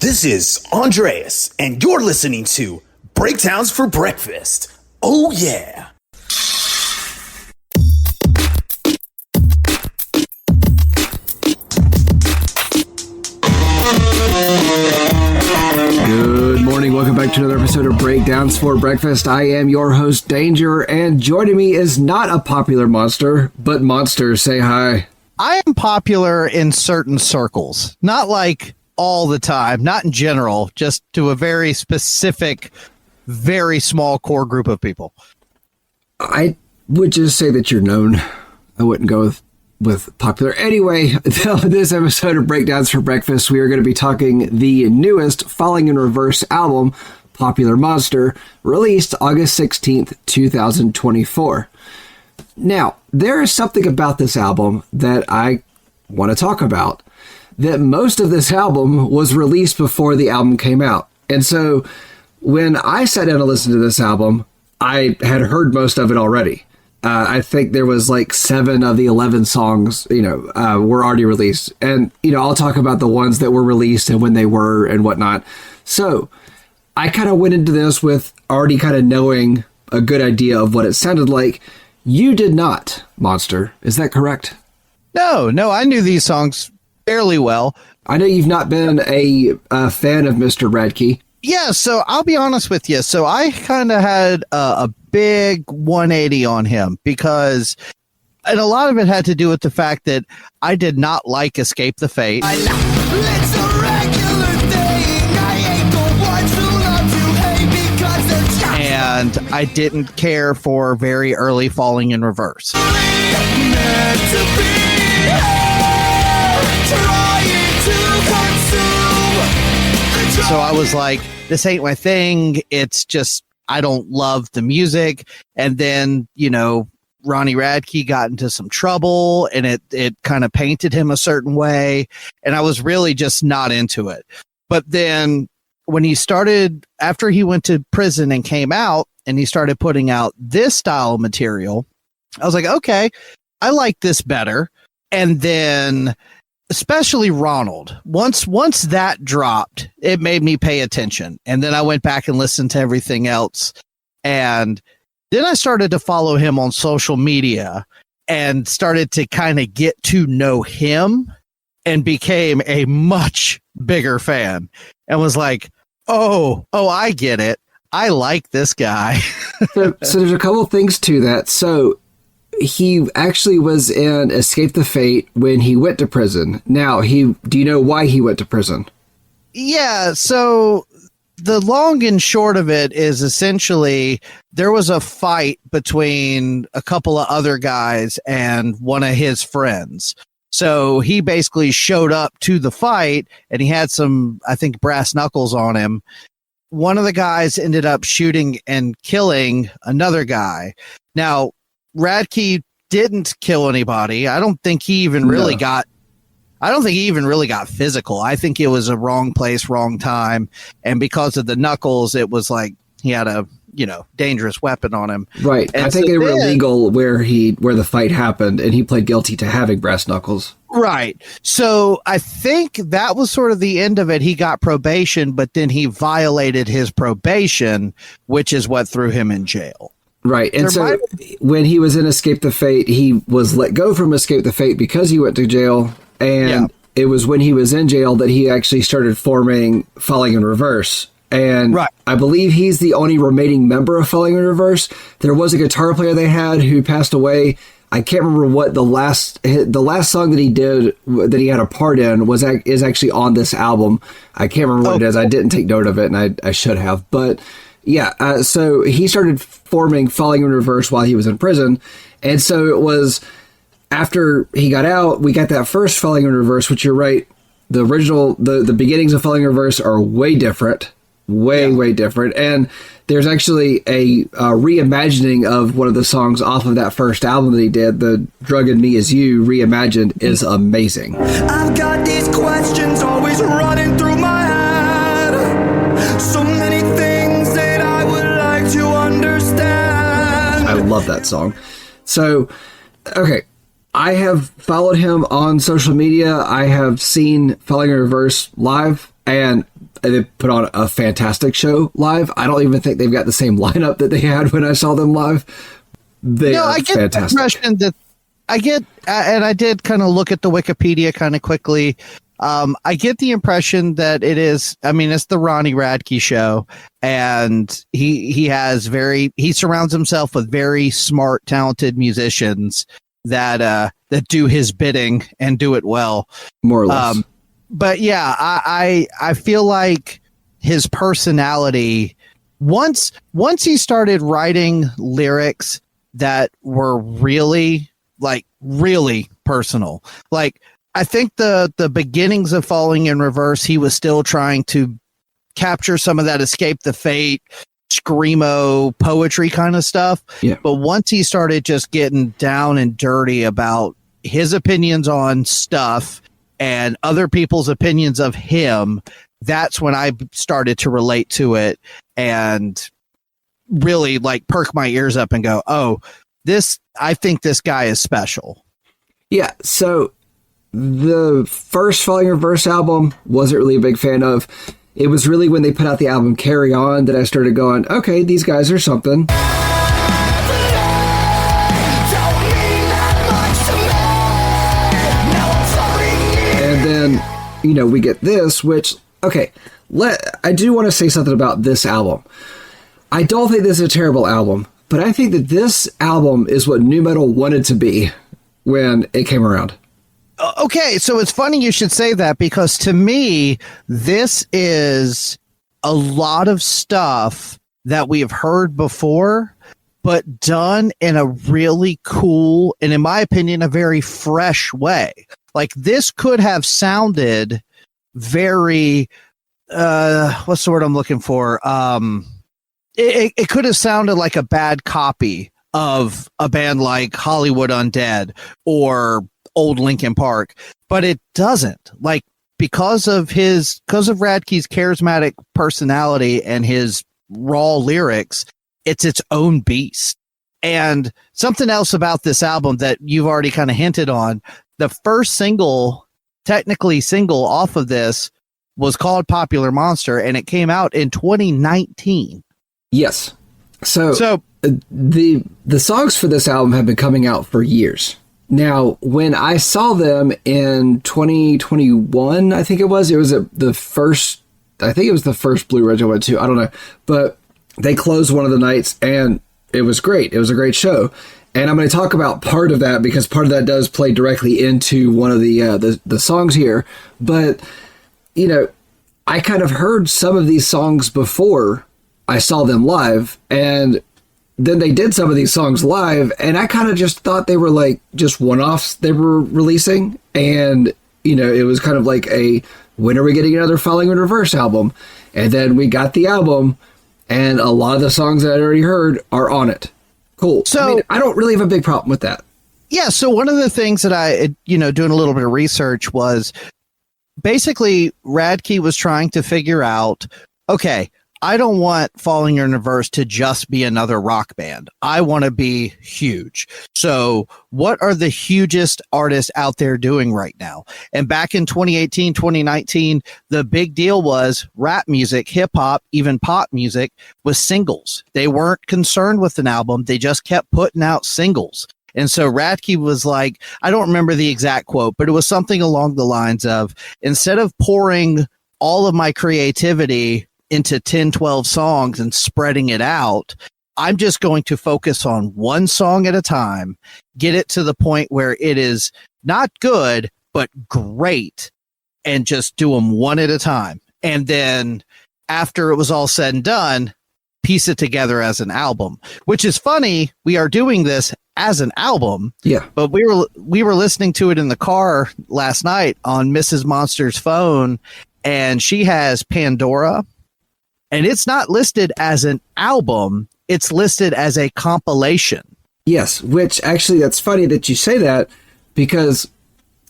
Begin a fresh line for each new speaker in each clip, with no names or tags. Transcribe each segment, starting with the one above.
This is Andreas, and you're listening to Breakdowns for Breakfast. Oh, yeah.
Good morning. Welcome back to another episode of Breakdowns for Breakfast. I am your host, Danger, and joining me is not a popular monster, but Monster. Say hi.
I am popular in certain circles, not like all the time, not in general, just to a very specific, very small core group of people.
I would just say that you're known. I wouldn't go with popular. Anyway, this episode of Breakdowns for Breakfast, we are going to be talking the newest Falling in Reverse album, Popular Monster, released August 16th, 2024. Now, there is something about this album that I want to talk about. That most of this album was released before the album came out. And so when I sat down to listen to this album, I had heard most of it already. I think there was like 7 of the 11 songs, were already released. And, I'll talk about the ones that were released and when they were and whatnot. So I kind of went into this with already kind of knowing a good idea of what it sounded like. You did not, Monster. Is that correct?
No, I knew these songs fairly well.
I know you've not been a fan of Mr. Radke.
Yeah, so I'll be honest with you. So I kind of had a big 180 on him because, and a lot of it had to do with the fact that I did not like Escape the Fate.
It's a regular thing. I ain't the one who loves you, hey, because they're just
And I didn't care for very early Falling in Reverse.
meant to be. Trying to consume.
So I was like, this ain't my thing. It's just, I don't love the music. And then, Ronnie Radke got into some trouble and it kind of painted him a certain way. And I was really just not into it. But then when he started, after he went to prison and came out and he started putting out this style of material, I was like, okay, I like this better. And then especially RONALD, once that dropped, it made me pay attention. And then I went back and listened to everything else. And then I started to follow him on social media and started to kind of get to know him and became a much bigger fan and was like, oh, I get it. I like this guy.
So there's a couple things to that. So he actually was in Escape the Fate when he went to prison. Now, do you know why he went to prison?
Yeah, so the long and short of it is essentially there was a fight between a couple of other guys and one of his friends. So he basically showed up to the fight and he had some, I think, brass knuckles on him. One of the guys ended up shooting and killing another guy. Now, Radke didn't kill anybody. I don't think he even really got physical. I think it was a wrong place, wrong time. And because of the knuckles, it was like he had a, dangerous weapon on him.
Right.
And
I think
so
they were illegal where the fight happened and he pled guilty to having brass knuckles.
Right. So I think that was sort of the end of it. He got probation, but then he violated his probation, which is what threw him in jail.
Right. And so when he was in Escape the Fate, he was let go from Escape the Fate because he went to jail. And It was when he was in jail that he actually started forming Falling in Reverse. And I believe he's the only remaining member of Falling in Reverse. There was a guitar player they had who passed away. I can't remember what the last song that he did, that he had a part in, is actually on this album. I can't remember what it is. I didn't take note of it, and I should have. But yeah, so he started forming Falling in Reverse while he was in prison. And so it was after he got out, we got that first Falling in Reverse, which you're right. The original, the beginnings of Falling in Reverse are way different. Way different. And there's actually a reimagining of one of the songs off of that first album that he did. The Drug in Me Is You reimagined is amazing.
I've got these questions always running through my head. So many things that I would like to understand.
I love that song. So, okay. I have followed him on social media. I have seen Falling in Reverse live, and they put on a fantastic show live. I don't even think they've got the same lineup that they had when I saw them live. They are
I get
fantastic.
the impression that and I did kind of look at the Wikipedia kind of quickly. I get the impression that it's the Ronnie Radke show, and he surrounds himself with very smart, talented musicians that do his bidding and do it well,
more or less.
But yeah, I feel like his personality, once he started writing lyrics that were really personal, like I think the beginnings of Falling in Reverse, he was still trying to capture some of that Escape the Fate, screamo poetry kind of stuff.
Yeah.
But once he started just getting down and dirty about his opinions on stuff and other people's opinions of him, that's when I started to relate to it and really like perk my ears up and go, oh, I think this guy is special.
Yeah. So the first Falling in Reverse album, wasn't really a big fan of. It was really when they put out the album Carry On that I started going, okay, these guys are something. And then, we get this, which, okay, I do want to say something about this album. I don't think this is a terrible album, but I think that this album is what nu metal wanted to be when it came around.
Okay, so it's funny you should say that, because to me, this is a lot of stuff that we have heard before, but done in a really cool and, in my opinion, a very fresh way. Like, this could have sounded very, what's the word I'm looking for? It could have sounded like a bad copy of a band like Hollywood Undead or old Linkin Park, but it doesn't. Like, because of Radke's charismatic personality and his raw lyrics, it's its own beast. And something else about this album that you've already kind of hinted on, the first technically single off of this was called Popular Monster, and it came out in 2019.
Yes. So the songs for this album have been coming out for years. Now, when I saw them in 2021, I think it was the first Blue Ridge I went to. I don't know. But they closed one of the nights, and it was great. It was a great show. And I'm going to talk about part of that, because part of that does play directly into one of the songs here. But, I kind of heard some of these songs before I saw them live, and then they did some of these songs live, and I kind of just thought they were like just one-offs they were releasing. And, it was kind of like when are we getting another Falling in Reverse album? And then we got the album, and a lot of the songs that I'd already heard are on it. Cool. So I don't really have a big problem with that.
Yeah. So one of the things that I, doing a little bit of research was basically Radke was trying to figure out, okay, I don't want Falling in Reverse to just be another rock band. I want to be huge. So what are the hugest artists out there doing right now? And back in 2018, 2019, the big deal was rap music, hip hop, even pop music was singles. They weren't concerned with an album. They just kept putting out singles. And so Radke was like, I don't remember the exact quote, but it was something along the lines of, instead of pouring all of my creativity into 10, 12 songs and spreading it out, I'm just going to focus on one song at a time, get it to the point where it is not good, but great, and just do them one at a time. And then after it was all said and done, piece it together as an album, which is funny. We are doing this as an album.
Yeah.
But we were listening to it in the car last night on Mrs. Monster's phone, and she has Pandora. And it's not listed as an album. It's listed as a compilation.
Yes, which actually, that's funny that you say that, because,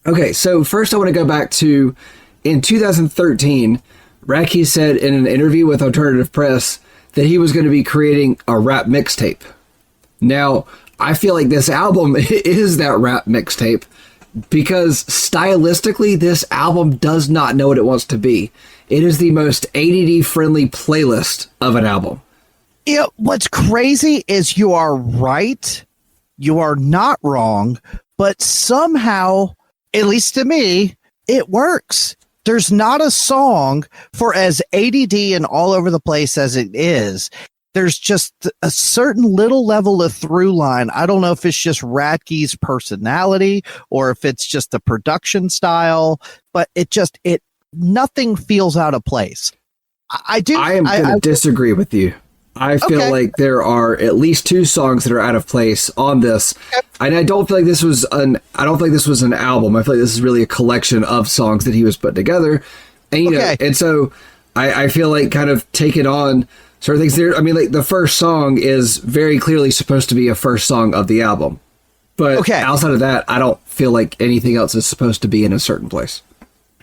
okay, so first I want to go back to, in 2013, Radke said in an interview with Alternative Press that he was going to be creating a rap mixtape. Now, I feel like this album is that rap mixtape, because stylistically, this album does not know what it wants to be. It is the most ADD friendly playlist of an album.
Yeah, what's crazy is you are right. You are not wrong, but somehow, at least to me, it works. There's not a song for as ADD and all over the place as it is. There's just a certain little level of through line. I don't know if it's just Radke's personality or if it's just the production style, but nothing feels out of place. I
am going to disagree with you. I feel like there are at least 2 songs that are out of place on this. Okay. And I don't feel like this was an album. I feel like this is really a collection of songs that he was put together. And, you know, and so I feel like kind of taking on certain things there. I mean, like the first song is very clearly supposed to be a first song of the album. But outside of that, I don't feel like anything else is supposed to be in a certain place.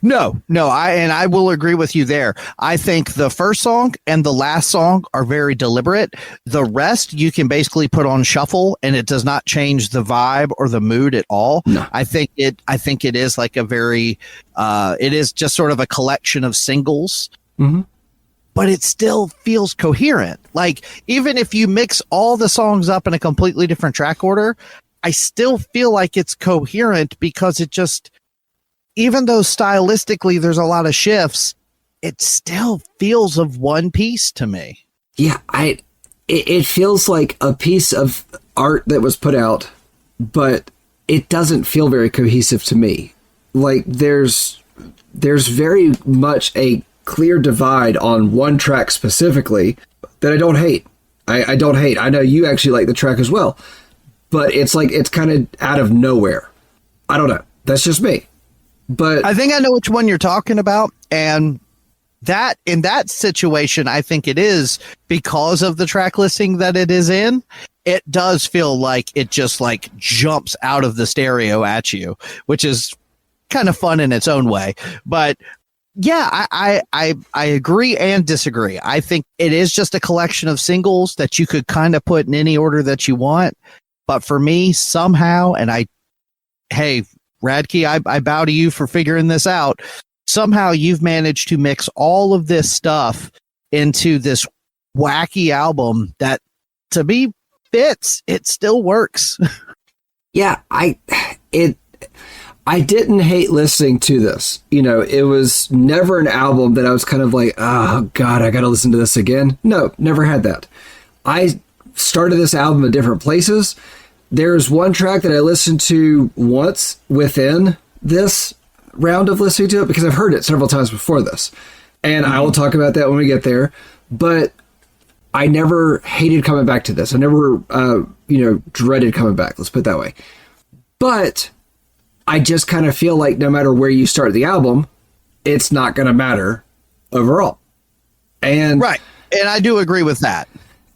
No, I will agree with you there. I think the first song and the last song are very deliberate. The rest you can basically put on shuffle and it does not change the vibe or the mood at all. No. I think it is like a very it is just sort of a collection of singles. Mm-hmm. But it still feels coherent. Like even if you mix all the songs up in a completely different track order, I still feel like it's coherent because it just, even though stylistically there's a lot of shifts, it still feels of one piece to me.
Yeah, it feels like a piece of art that was put out, but it doesn't feel very cohesive to me. Like there's very much a clear divide on one track specifically that I don't hate. I don't hate. I know you actually like the track as well, but it's like it's kind of out of nowhere. I don't know. That's just me. But
I think I know which one you're talking about, and that in that situation, I think it is because of the track listing that it is in. It does feel like it just like jumps out of the stereo at you, which is kind of fun in its own way. But yeah, I agree and disagree. I think it is just a collection of singles that you could kind of put in any order that you want. But for me, somehow, hey, Radke, I bow to you for figuring this out. Somehow you've managed to mix all of this stuff into this wacky album that, to me, fits. It still works.
Yeah, I didn't hate listening to this. You know, it was never an album that I was kind of like, oh, God, I got to listen to this again. No, never had that. I started this album at different places. There's one track that I listened to once within this round of listening to it because I've heard it several times before this. And I will talk about that when we get there. But I never hated coming back to this. I never, dreaded coming back. Let's put it that way. But I just kind of feel like no matter where you start the album, it's not going to matter overall. And
right. And I do agree with that.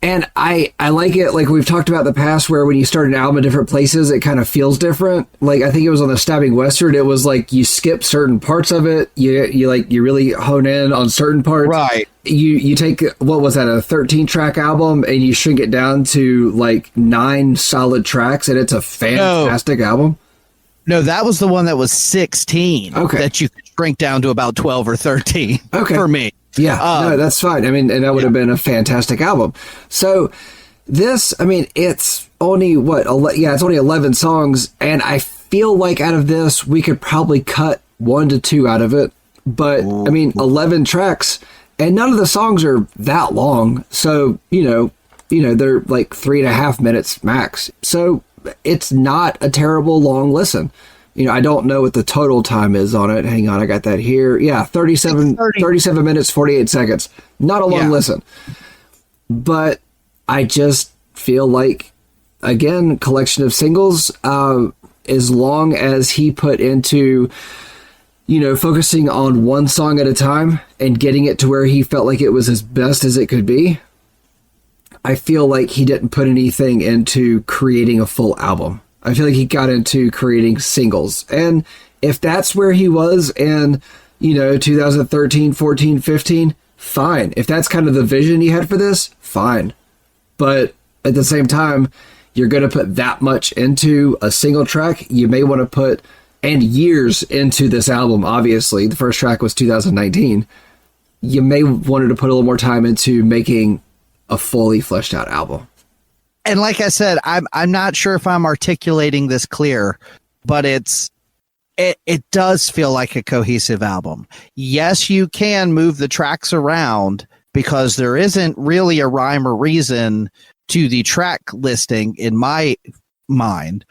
And I like it, like we've talked about in the past, where when you start an album in different places, it kind of feels different. Like I think it was on the Stabbing Westward, it was like you skip certain parts of it. You really hone in on certain parts.
Right.
You take, what was that, a 13-track album, and you shrink it down to like 9 solid tracks, and it's a fantastic album.
No, that was the one that was 16. Okay. That you could shrink down to about 12 or 13. Okay. For me.
Yeah, no, that's fine. I mean, and that would have been a fantastic album. So this, I mean, it's only it's only 11 songs, and I feel like out of this we could probably cut 1 to 2 out of it. But I mean, 11 tracks, and none of the songs are that long. So you know, they're like 3.5 minutes max. So it's not a terrible long listen. You know, I don't know what the total time is on it. Hang on, I got that here. Yeah, 37 minutes, 48 seconds. Not a long listen. But I just feel like, again, collection of singles, as long as he put into, focusing on one song at a time and getting it to where he felt like it was as best as it could be, I feel like he didn't put anything into creating a full album. I feel like he got into creating singles. And if that's where he was in, 2013, 14, 15, fine. If that's kind of the vision he had for this, fine. But at the same time, you're going to put that much into a single track. You may want to put, and years into this album, obviously. The first track was 2019. you may wanted to put a little more time into making a fully fleshed out album.
And like I said, I'm not sure if I'm articulating this clear, but it does feel like a cohesive album. Yes, you can move the tracks around because there isn't really a rhyme or reason to the track listing in my mind,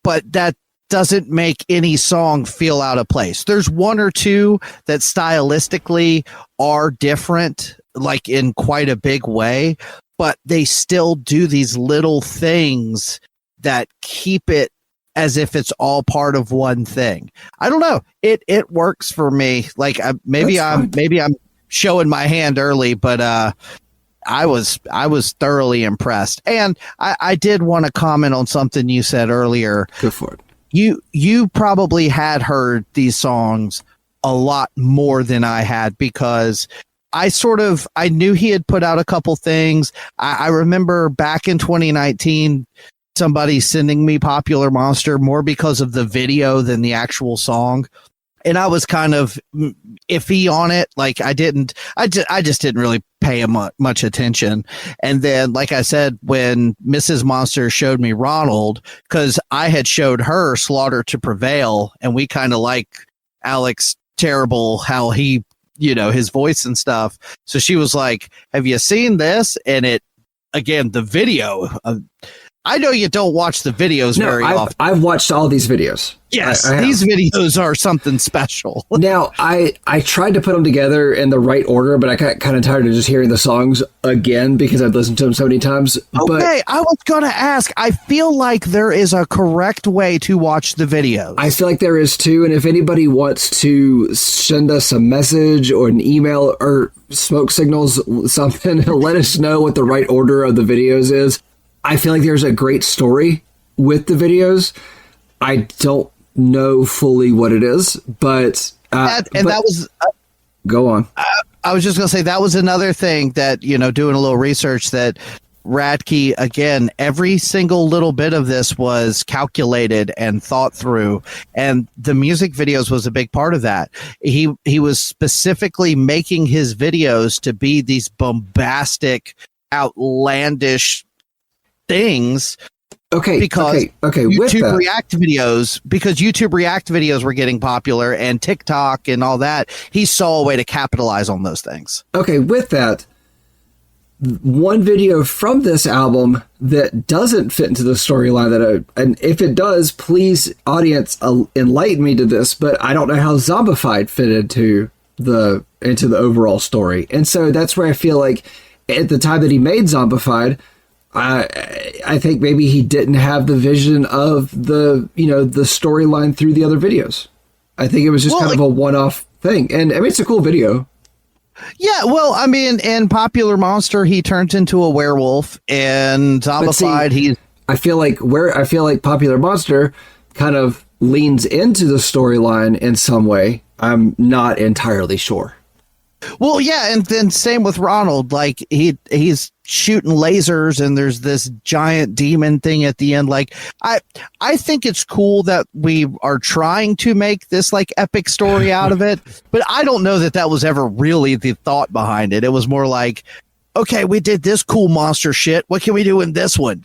but that doesn't make any song feel out of place. There's one or two that stylistically are different, like in quite a big way, but they still do these little things that keep it as if it's all part of one thing. I don't know. It works for me. Like maybe I'm showing my hand early, but I was thoroughly impressed. And I did want to comment on something you said earlier.
Go for it.
You probably had heard these songs a lot more than I had, because I knew he had put out a couple things. I remember back in 2019, somebody sending me Popular Monster more because of the video than the actual song. And I was kind of iffy on it. Like I just didn't really pay him much attention. And then, like I said, when Mrs. Monster showed me Ronald, because I had showed her Slaughter to Prevail, and we kind of like Alex Terrible, how he, his voice and stuff. So she was like, have you seen this? And the video, I know you don't watch the videos very often.
I've watched all these videos.
Yes, these videos are something special.
Now, I tried to put them together in the right order, but I got kind of tired of just hearing the songs again because I'd listened to them so many times.
Okay, I was going to ask. I feel like there is a correct way to watch the videos.
I feel like there is too, and if anybody wants to send us a message or an email or smoke signals, something, let us know what the right order of the videos is. I feel like there's a great story with the videos. I don't know fully what it is, but
that was
go on.
I was just going to say that was another thing that, doing a little research, that Radke, again, every single little bit of this was calculated and thought through, and the music videos was a big part of that. He was specifically making his videos to be these bombastic, outlandish things. Because YouTube React videos were getting popular, and TikTok and all that, he saw a way to capitalize on those things.
Okay, with that, one video from this album that doesn't fit into the storyline and if it does, please, audience, enlighten me to this, but I don't know how Zombified fit into the overall story. And so that's where I feel like at the time that he made Zombified, I think maybe he didn't have the vision of the storyline through the other videos. I think it was just kind of a one-off thing. And I mean, it's a cool video.
Yeah, well, I mean, in Popular Monster, he turns into a werewolf, and Zombified,
I feel like Popular Monster kind of leans into the storyline in some way. I'm not entirely sure.
Well, yeah, and then same with Ronald. Like he's shooting lasers, and there's this giant demon thing at the end. Like I think it's cool that we are trying to make this like epic story out of it, but I don't know that was ever really the thought behind it. It was more like, okay, we did this cool monster shit. What can we do in this one?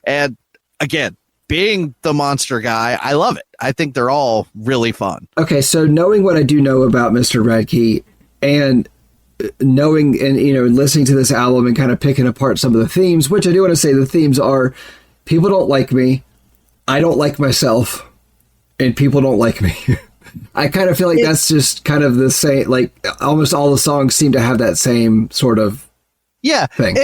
And again, being the monster guy, I love it. I think they're all really fun.
Okay, so knowing what I do know about Mr. Radke, and knowing and listening to this album and kind of picking apart some of the themes, which I do want to say the themes are people don't like me, I don't like myself, and people don't like me. I kind of feel like that's just kind of the same, like almost all the songs seem to have that same sort of thing.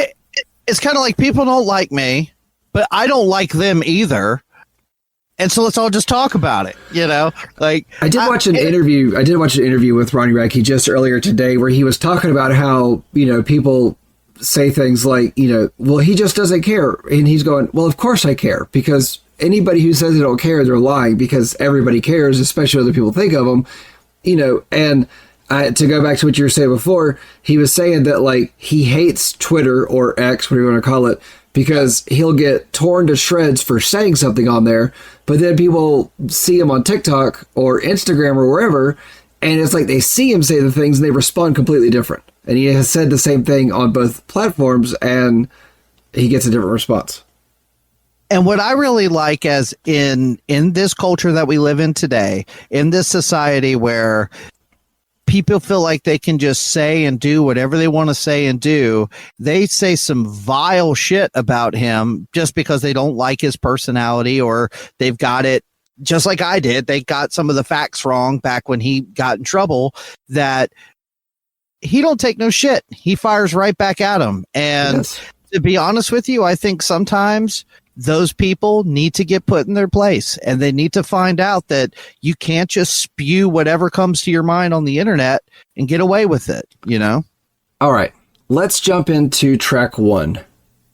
It's kind of like people don't like me, but I don't like them either. And so let's all just talk about it, Like
I did watch an interview with Ronnie Radke just earlier today where he was talking about how, people say things like, well, he just doesn't care. And he's going, well, of course I care, because anybody who says they don't care, they're lying, because everybody cares, especially other people think of them, and to go back to what you were saying before, he was saying that like he hates Twitter or X, whatever you want to call it, because he'll get torn to shreds for saying something on there, but then people see him on TikTok or Instagram or wherever, And it's like they see him say the things and they respond completely different. And he has said the same thing on both platforms and he gets a different response.
And what I really like as in this culture that we live in today, in this society where people feel like they can just say and do whatever they want to say and do, they say some vile shit about him just because they don't like his personality, or they've got it just like I did. They got some of the facts wrong back when he got in trouble, that he don't take no shit. He fires right back at him. And
Yes.
to be honest with you, I think sometimes those people need to get put in their place, and they need to find out that you can't just spew whatever comes to your mind on the internet and get away with it, you know?
All right, let's jump into track 1,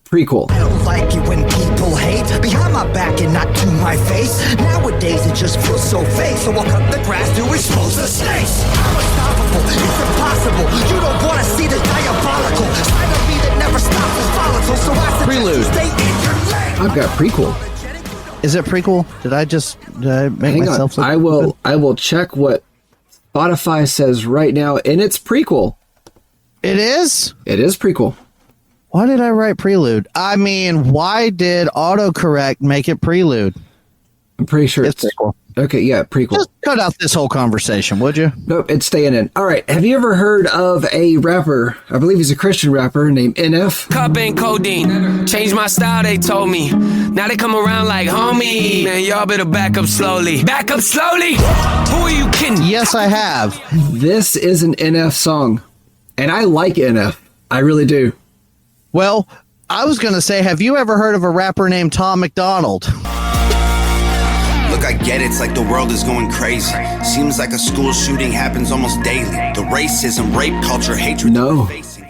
Prequel.
I don't like it when people hate behind my back and not to my face. Nowadays it just feels so fake, so I'll cut the grass to expose the snakes. I'm unstoppable, it's impossible. You don't want to see the diabolical side of me that never stops is volatile. So I suggest
Prelude.
you stay in your lane.
I've got Prequel.
Is it prequel? Did I make
Hang on,
myself look
I will check what Spotify says right now, and it's Prequel.
It is?
It is Prequel.
Why did I write prelude? I mean, why did autocorrect make it prelude?
I'm pretty sure
It's prequel.
Okay, yeah, Prequel.
Just cut out this whole conversation, would you?
Nope, it's staying in. All right, have you ever heard of a rapper, I believe he's a Christian rapper, named NF?
Cup and codeine. Changed my style, they told me. Now they come around like, homie. Man, y'all better back up slowly. Back up slowly? Who are you kidding?
Yes, I have.
This is an NF song, and I like NF. I really do.
Well, I was going to say, have you ever heard of a rapper named Tom McDonald?
Look, I get it, it's like the world is going crazy. Seems like a school shooting happens almost daily. The racism, rape culture, hatred. that
No.
we're facing.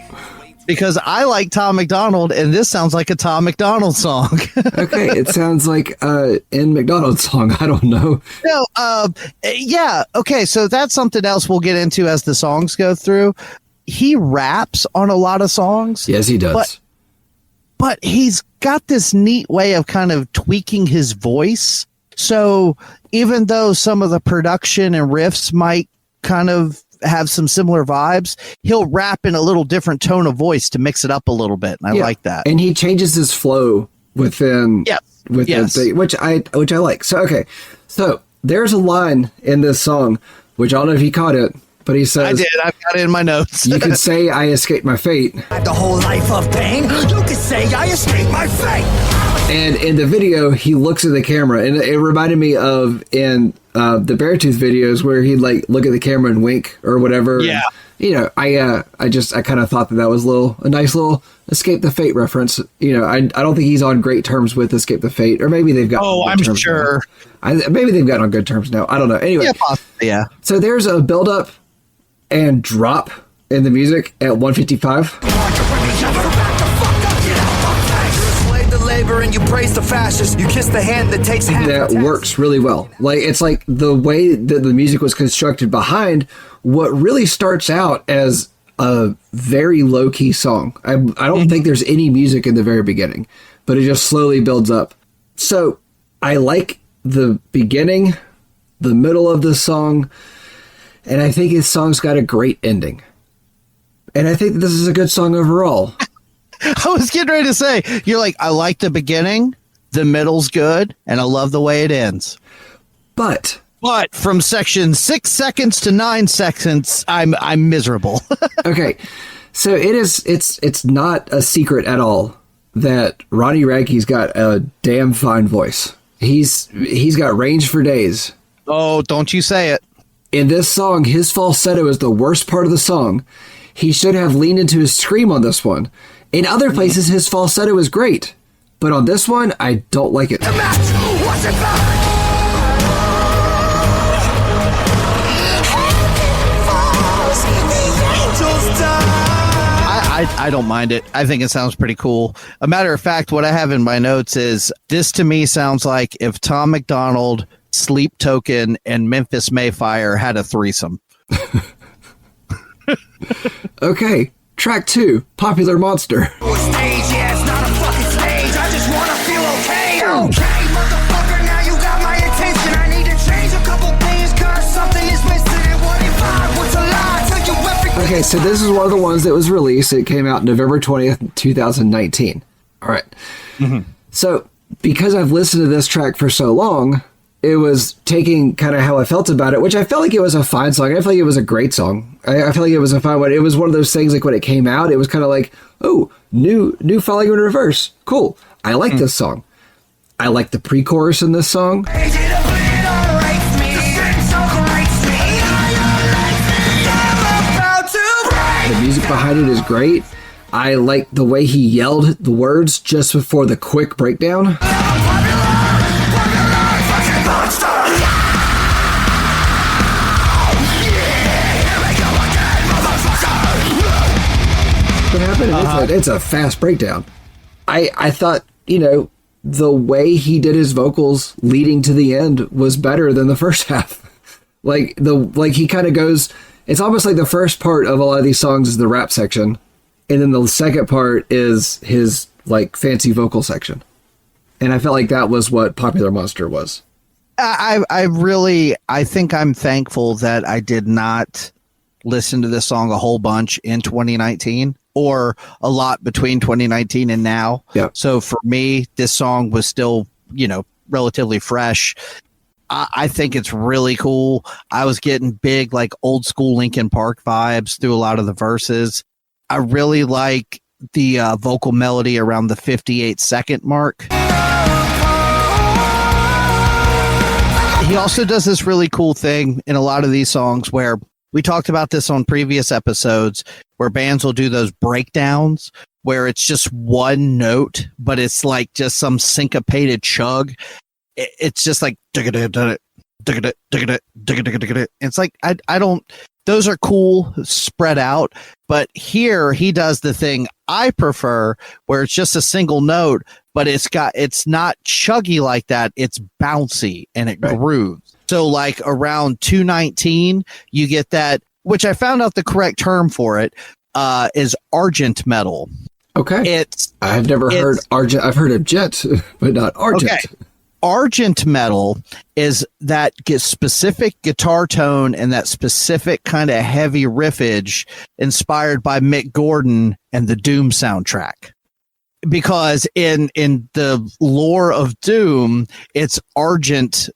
Because I like Tom McDonald, and this sounds like a Tom McDonald song.
Okay, it sounds like in McDonald's song. I don't know.
No, yeah, okay, so that's something else we'll get into as the songs go through. He raps on a lot of songs.
Yes, he does.
But he's got this neat way of kind of tweaking his voice. So even though some of the production and riffs might kind of have some similar vibes, he'll rap in a little different tone of voice to mix it up a little bit. And I
Yeah,
like that.
and he changes his flow within
Yes.
the, which I like. So okay, so there's a line in this song which I don't know if he caught it, but he
I
says,
did. I've got it in my notes.
"You could say I escaped my fate."
The whole life of pain, you could say I escaped my fate.
And in the video, he looks at the camera, and it reminded me of in the Beartooth videos where he'd like look at the camera and wink or whatever.
Yeah.
And, you know, I kind of thought that was a nice little Escape the Fate reference. You know, I don't think he's on great terms with Escape the Fate, or maybe they've got.
Oh, I'm sure.
Maybe they've gotten on good terms now. I don't know. Anyway,
Yeah, possibly, yeah.
so there's a build up and drop in the music at 155.
And you praise the fascist, you kiss the hand that takes half
That
the tax.
works really well. Like, it's like the way that the music was constructed behind what really starts out as a very low key song. I don't think there's any music in the very beginning, but it just slowly builds up. So I like the beginning, the middle of the song, and I think his song's got a great ending. And I think that this is a good song overall.
I was getting ready to say, you're like, I like the beginning, the middle's good, and I love the way it ends.
But
from section 6 seconds to 9 seconds, I'm miserable.
okay, so it's not a secret at all that Ronnie Radke's got a damn fine voice. He's got range for days.
Oh, don't you say it.
In this song, his falsetto is the worst part of the song. He should have leaned into his scream on this one. In other places, his falsetto is great, but on this one, I don't like it.
The match wasn't back.
I don't mind it. I think it sounds pretty cool. A matter of fact, what I have in my notes is this to me sounds like if Tom McDonald, Sleep Token, and Memphis Mayfire had a threesome.
Okay, track 2, Popular Monster.
Stage, yeah, it's not a fucking stage. I just wanna feel okay. Okay, motherfucker, now you got my attention. I need to change a couple things, cause something is missing. And what if I
Okay, so this is one of the ones that was released. It came out November 20th, 2019. All right. Mm-hmm. So because I've listened to this track for so long, it was taking kind of how I felt about it, which I felt like it was a fine song. I felt like it was a great song. I feel like it was a fine one. It was one of those things like when it came out, it was kind of like, oh, new Falling in Reverse. Cool. I like this song. I like the pre-chorus in this song. The music behind it is great. I like the way he yelled the words just before the quick breakdown. What happened? It's a fast breakdown. I thought, the way he did his vocals leading to the end was better than the first half. He kind of goes, it's almost like the first part of a lot of these songs is the rap section, and then the second part is his fancy vocal section. And I felt like that was what Popular Monster was.
I think I'm thankful that I did not listen to this song a whole bunch in 2019 or a lot between 2019 and now.
Yeah.
So for me, this song was still, relatively fresh. I think it's really cool. I was getting big, old school Linkin Park vibes through a lot of the verses. I really like the vocal melody around the 58-second mark. He also does this really cool thing in a lot of these songs where we talked about this on previous episodes where bands will do those breakdowns where it's just one note, but it's just some syncopated chug. It's just like, it's like, I don't, those are cool spread out, but here he does the thing I prefer where it's just a single note, but it's not chuggy like that. It's bouncy and it grooves. So around 219, you get that, which I found out the correct term for it, is argent metal.
Okay. I've never heard argent. I've heard of jet, but not argent. Okay.
Argent metal is that specific guitar tone and that specific kind of heavy riffage inspired by Mick Gordon and the Doom soundtrack. Because in the lore of Doom, it's argent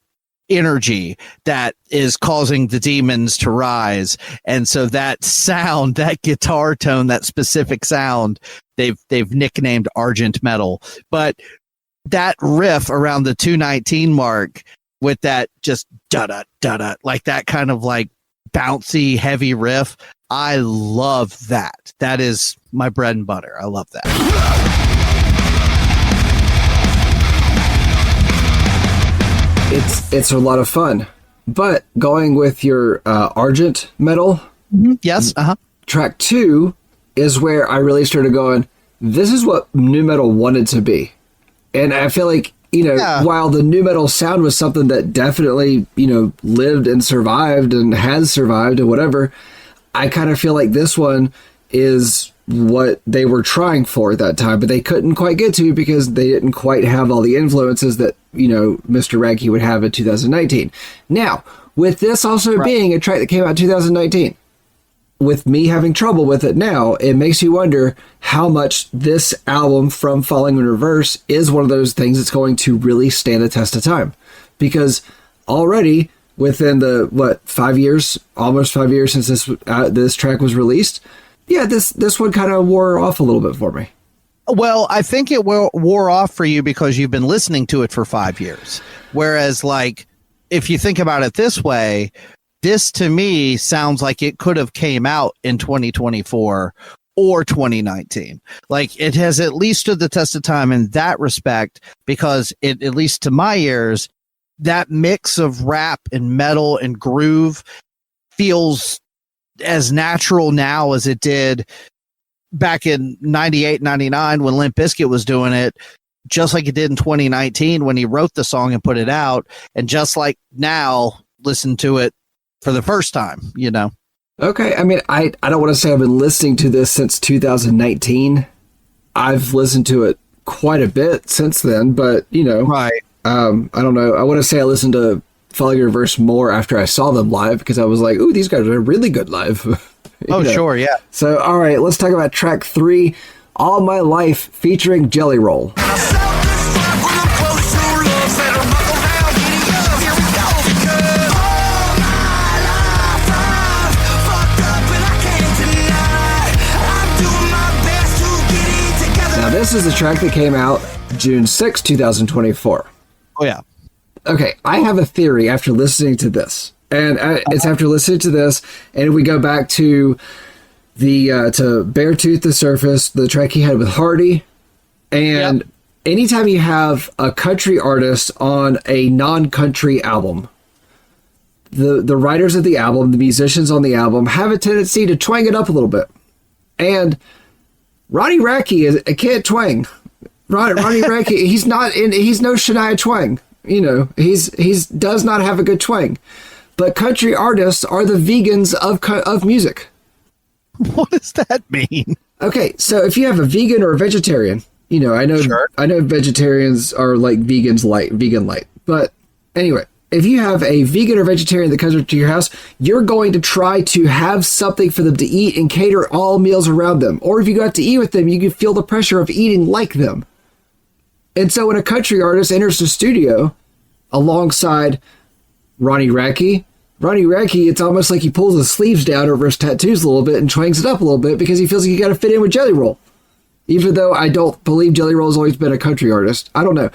energy that is causing the demons to rise. And so that sound, that guitar tone, that specific sound, they've nicknamed argent metal. But that riff around the 219 mark with that just da-da, like that kind of bouncy, heavy riff, I love that. That is my bread and butter. I love that.
It's a lot of fun. But going with your argent metal,
yes,
track 2 is where I really started going, this is what nu metal wanted to be. And I feel like, while the nu metal sound was something that definitely, lived and survived and has survived and whatever, I kind of feel like this one is what they were trying for at that time, but they couldn't quite get to because they didn't quite have all the influences that, Mr. Radke would have in 2019. Now, with this also being a track that came out in 2019, with me having trouble with it now, it makes you wonder how much this album from Falling in Reverse is one of those things that's going to really stand the test of time. Because already within the, 5 years, almost 5 years since this track was released, this one kind of wore off a little bit for me.
Well, I think it wore off for you because you've been listening to it for 5 years. Whereas, if you think about it this way, this to me sounds like it could have came out in 2024 or 2019. It has at least stood the test of time in that respect because it, at least to my ears, that mix of rap and metal and groove feels as natural now as it did back in 98, 99 when Limp Bizkit was doing it, just like it did in 2019 when he wrote the song and put it out. And just like now, listen to it for the first time,
Okay. I mean, I don't want to say I've been listening to this since 2019. I've listened to it quite a bit since then, but,
right.
I don't know. I want to say I listened to Falling in Reverse more after I saw them live because I was like, ooh, these guys are really good live.
Oh, sure, yeah.
So, all right, let's talk about track 3, All My Life, featuring Jelly Roll. Now, this is the track that came out June 6, 2024.
Oh, yeah.
Okay, I have a theory after listening to this. And it's after listening to this, and we go back to the to Beartooth the Surface, the track he had with Hardy. And anytime you have a country artist on a non-country album, the writers of the album, the musicians on the album, have a tendency to twang it up a little bit. And Ronnie Radke can't twang. Ronnie Radke, he's no Shania Twain. You know, he's does not have a good twang. But country artists are the vegans of music.
What does that mean?
Okay, so if you have a vegan or a vegetarian, you know, I know vegetarians are like vegan light. But anyway, if you have a vegan or vegetarian that comes to your house, you're going to try to have something for them to eat and cater all meals around them. Or if you go out to eat with them, you can feel the pressure of eating like them. And so when a country artist enters the studio alongside Ronnie Radke, it's almost like he pulls his sleeves down over his tattoos a little bit and twangs it up a little bit because he feels like he got to fit in with Jelly Roll. Even though I don't believe Jelly Roll has always been a country artist. I don't know.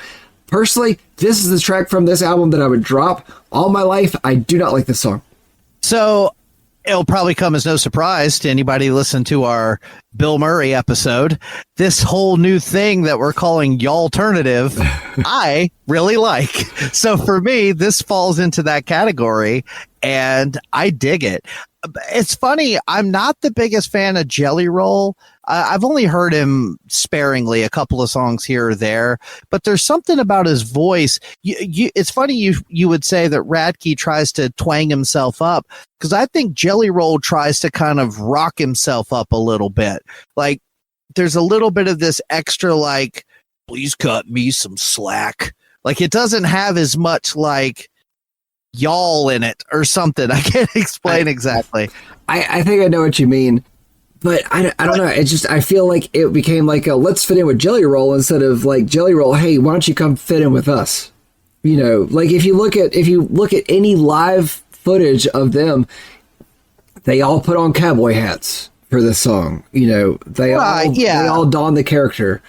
Personally, this is the track from this album that I would drop. All My Life, I do not like this song.
So it'll probably come as no surprise to anybody who listened to our Bill Murray episode. This whole new thing that we're calling Y'alternative, I really like. So for me, this falls into that category, and I dig it. It's funny, I'm not the biggest fan of Jelly Roll. I've only heard him sparingly, a couple of songs here or there, but there's something about his voice. It's funny you would say that Radke tries to twang himself up, because I think Jelly Roll tries to kind of rock himself up a little bit. Like, there's a little bit of this extra, like, please cut me some slack. Like, it doesn't have as much, like, y'all in it or something. I can't explain exactly.
I think I know what you mean. But I don't know. It's just, I feel like it became like a let's fit in with Jelly Roll instead of like Jelly Roll, hey, why don't you come fit in with us? You know, like if you look at any live footage of them, they all put on cowboy hats for this song. You know, they all don the character.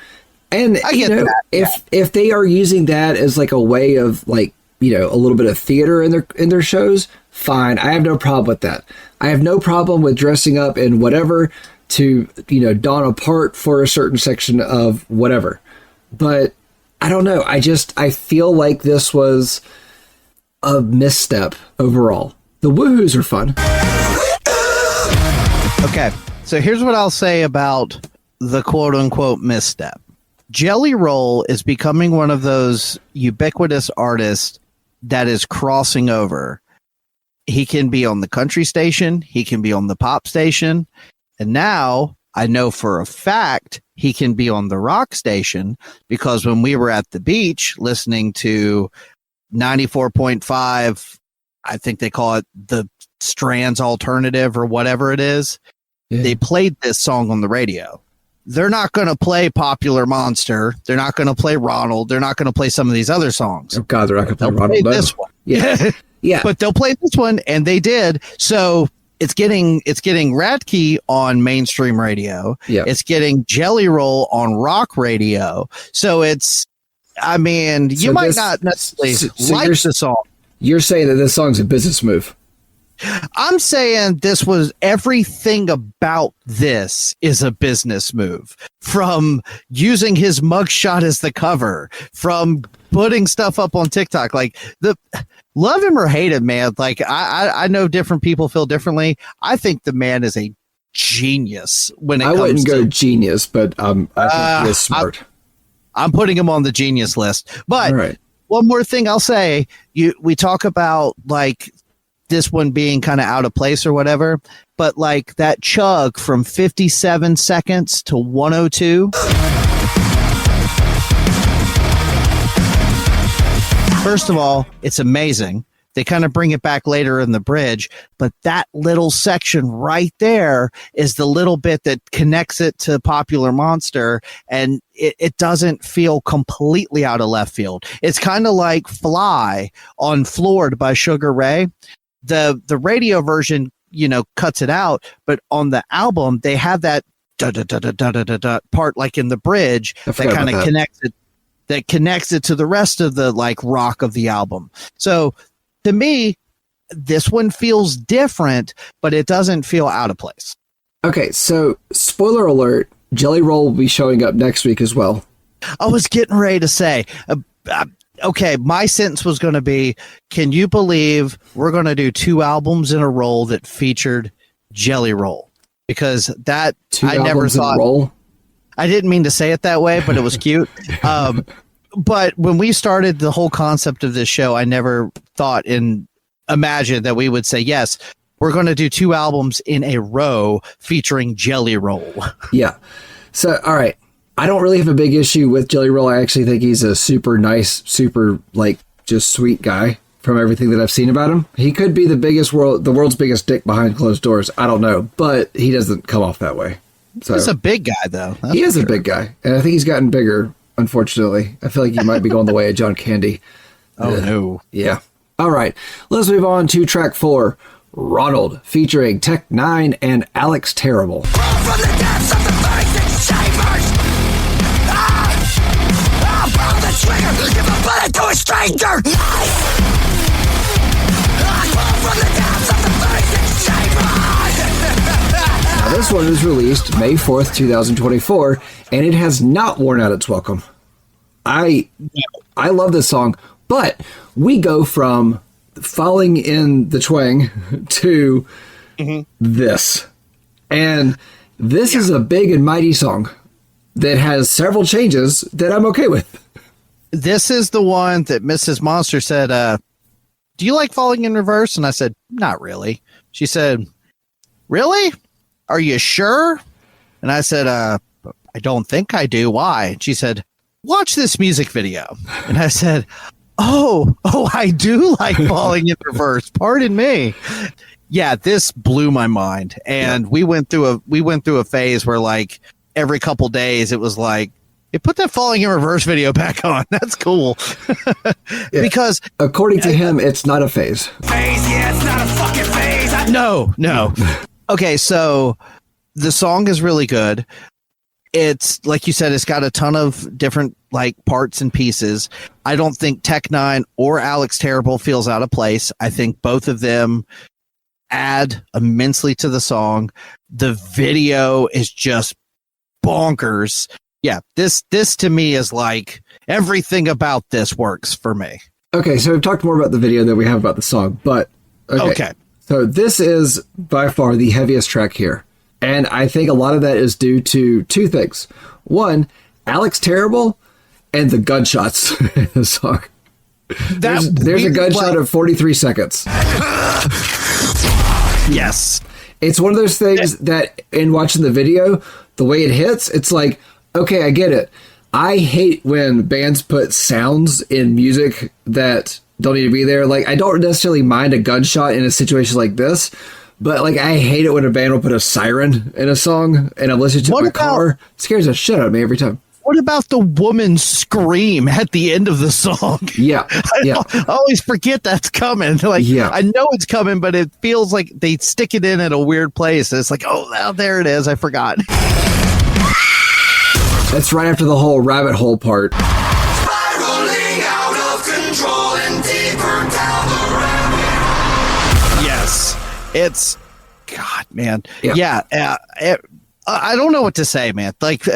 And you know, if they are using that as like a way of like, you know, a little bit of theater in their shows, fine. I have no problem with that. I have no problem with dressing up in whatever to, you know, don a part for a certain section of whatever. But I don't know. I feel like this was a misstep overall. The woohoos are fun.
Okay. So here's what I'll say about the quote unquote misstep. Jelly Roll is becoming one of those ubiquitous artists that is crossing over. He can be on the country station. He can be on the pop station. And now I know for a fact he can be on the rock station, because when we were at the beach listening to 94.5, I think they call it the Strands Alternative or whatever it is. Yeah. They played this song on the radio. They're not going to play Popular Monster. They're not going to play Ronald. They're not going to play some of these other songs.
Oh God, they're not going to play Ronald.
This one.
Yeah. Yeah.
But they'll play this one, and they did. So it's getting Radke on mainstream radio.
Yeah.
It's getting Jelly Roll on rock radio. So it's, I mean, you might not necessarily like the song.
You're saying that this song's a business move.
I'm saying this was, everything about this is a business move. From using his mugshot as the cover, from putting stuff up on TikTok, like love him or hate him, man. Like I know different people feel differently. I think the man is a genius when it comes to... I wouldn't go
genius, but I think he is smart.
I'm putting him on the genius list. But
right.
One more thing I'll say, we talk about like this one being kind of out of place or whatever, but like that chug from 57 seconds to 102. First of all, it's amazing They kind of bring it back later in the bridge, but that little section right there is the little bit that connects it to Popular Monster, and it doesn't feel completely out of left field. It's kind of like Fly on Floored by Sugar Ray. The radio version, cuts it out, but on the album they have that part like in the bridge that kind of connects it to the rest of the like rock of the album. So to me, this one feels different, but it doesn't feel out of place.
Okay, so spoiler alert, Jelly Roll will be showing up next week as well.
I was getting ready to say, okay, my sentence was going to be, can you believe we're going to do 2 albums in a row that featured Jelly Roll? Because that, I never thought. Roll? I didn't mean to say it that way, but it was cute. But when we started the whole concept of this show, I never thought imagined that we would say, yes, we're going to do 2 albums in a row featuring Jelly Roll.
Yeah. So, all right. I don't really have a big issue with Jelly Roll. I actually think he's a super nice, super like just sweet guy from everything that I've seen about him. He could be the world's biggest dick behind closed doors. I don't know, but he doesn't come off that way. So
he's a big guy though.
He is a big guy. And I think he's gotten bigger, unfortunately. I feel like he might be going the way of John Candy.
Oh no.
Yeah. All right. Let's move on to track 4, Ronald, featuring Tech Nine and Alex Terrible.
From the depths of the vacant chambers, I'll pull the trigger, give a bullet to a stranger. I pull from the depths of the vacant chambers.
Now, this one was released May 4th, 2024, and it has not worn out its welcome. I love this song, but we go from falling in the twang to this. And this is a big and mighty song that has several changes that I'm okay with.
This is the one that Mrs. Monster said, do you like Falling in Reverse? And I said, not really. She said, really? Are you sure? And I said, I don't think I do. Why? And she said, watch this music video. And I said, Oh, I do like Falling in Reverse. Pardon me. Yeah, this blew my mind. And we went through a phase where like every couple days it was like, hey, put that Falling in Reverse video back on. That's cool. Because
according to him, it's not a phase.
Yeah, it's not a fucking phase.
No. Okay, so the song is really good. It's like you said, it's got a ton of different like parts and pieces. I don't think Tech Nine or Alex Terrible feels out of place. I think both of them add immensely to the song. The video is just bonkers. Yeah, this to me is like everything about this works for me.
Okay, so we've talked more about the video than we have about the song, but okay. So this is by far the heaviest track here. And I think a lot of that is due to 2 things. One, Alex Terrible and the gunshots in the song. There's a gunshot of 43 seconds.
Yes.
It's one of those things that in watching the video, the way it hits, it's like, okay, I get it. I hate when bands put sounds in music that don't need to be there. Like, I don't necessarily mind a gunshot in a situation like this, but like I hate it when a band will put a siren in a song and I'm listening to it in my car. It scares the shit out of me every time.
What about the woman's scream at the end of the song?
Yeah.
I always forget that's coming. Like, I know it's coming, but it feels like they stick it in at a weird place. It's like, oh, there it is. I forgot.
That's right after the whole rabbit hole part.
Spiraling out of control and deeper down the rabbit hole.
Yes. It's, God, man. Yeah. I don't know what to say, man. Like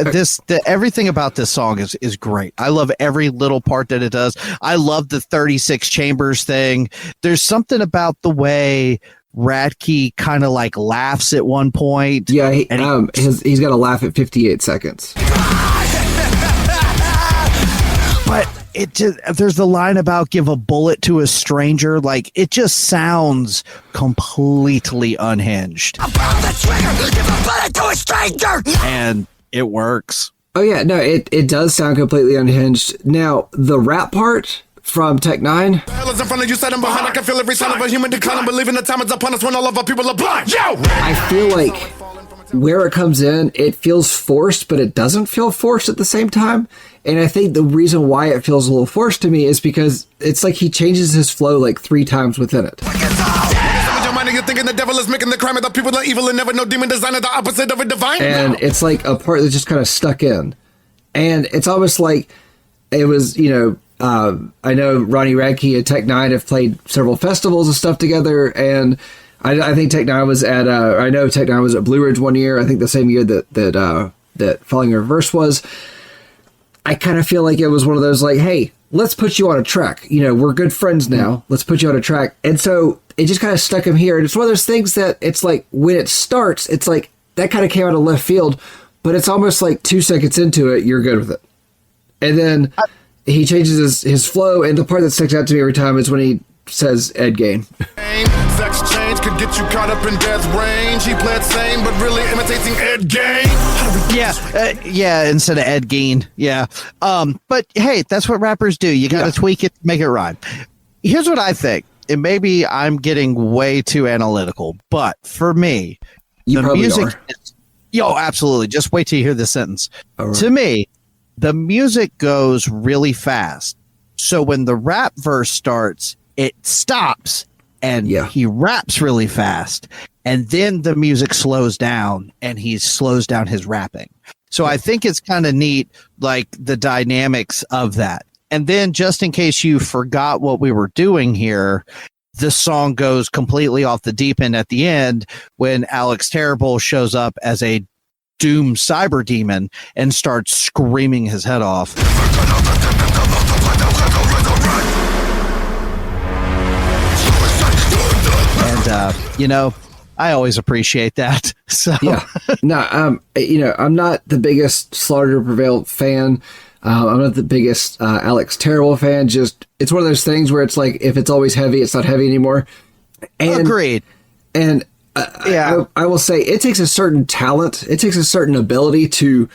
everything about this song is great. I love every little part that it does. I love the 36 chambers thing. There's something about the way Radke kind of like laughs at one point.
Yeah, he's got a laugh at 58 seconds.
But it just, there's the line about give a bullet to a stranger. Like it just sounds completely unhinged.
I'll pull the trigger, give a bullet to a stranger.
And it works.
Oh yeah, no, it does sound completely unhinged. Now, the rap part, from Tech Nine.
Hell is in front of you, set behind. I can feel every sign of a human decline. Believing the time is upon us when all of our people are blind. Yo!
I feel like where it comes in, it feels forced, but it doesn't feel forced at the same time. And I think the reason why it feels a little forced to me is because it's like he changes his flow like 3 times within it.
You're thinking the devil is making the crime of the people are evil and never know demon design is the opposite of a divine.
And it's like a part that's just kind of stuck in. And it's almost like it was, I know Ronnie Radke and Tech Nine have played several festivals and stuff together. And I think Tech Nine was at, I know Tech Nine was at Blue Ridge one year. I think the same year that Falling in Reverse was. I kind of feel like it was one of those like, hey, let's put you on a track. We're good friends now. Let's put you on a track. And so it just kind of stuck him here. And it's one of those things that it's like when it starts, it's like that kind of came out of left field, but it's almost like 2 seconds into it, you're good with it. And then he changes his flow. And the part that sticks out to me every time is when he says Ed Gain.
Sex change could get you caught up in death's range. He played same, but really imitating Ed Gain.
Yeah, instead of Ed Gein. Yeah. But hey, that's what rappers do. You got to tweak it, make it rhyme. Here's what I think. And maybe I'm getting way too analytical, but for me, the music absolutely. Just wait till you hear this sentence. Right. To me, the music goes really fast. So when the rap verse starts, it stops and he raps really fast. And then the music slows down and he slows down his rapping. So I think it's kind of neat, like the dynamics of that. And then just in case you forgot what we were doing here, the song goes completely off the deep end at the end when Alex Terrible shows up as a doom cyber demon and starts screaming his head off. And, I always appreciate that. So
I'm not the biggest Slaughter to Prevail fan. I'm not the biggest Alex Terrible fan. Just it's one of those things where it's like if it's always heavy, it's not heavy anymore. And,
agreed.
And I will say it takes a certain talent. It takes a certain ability to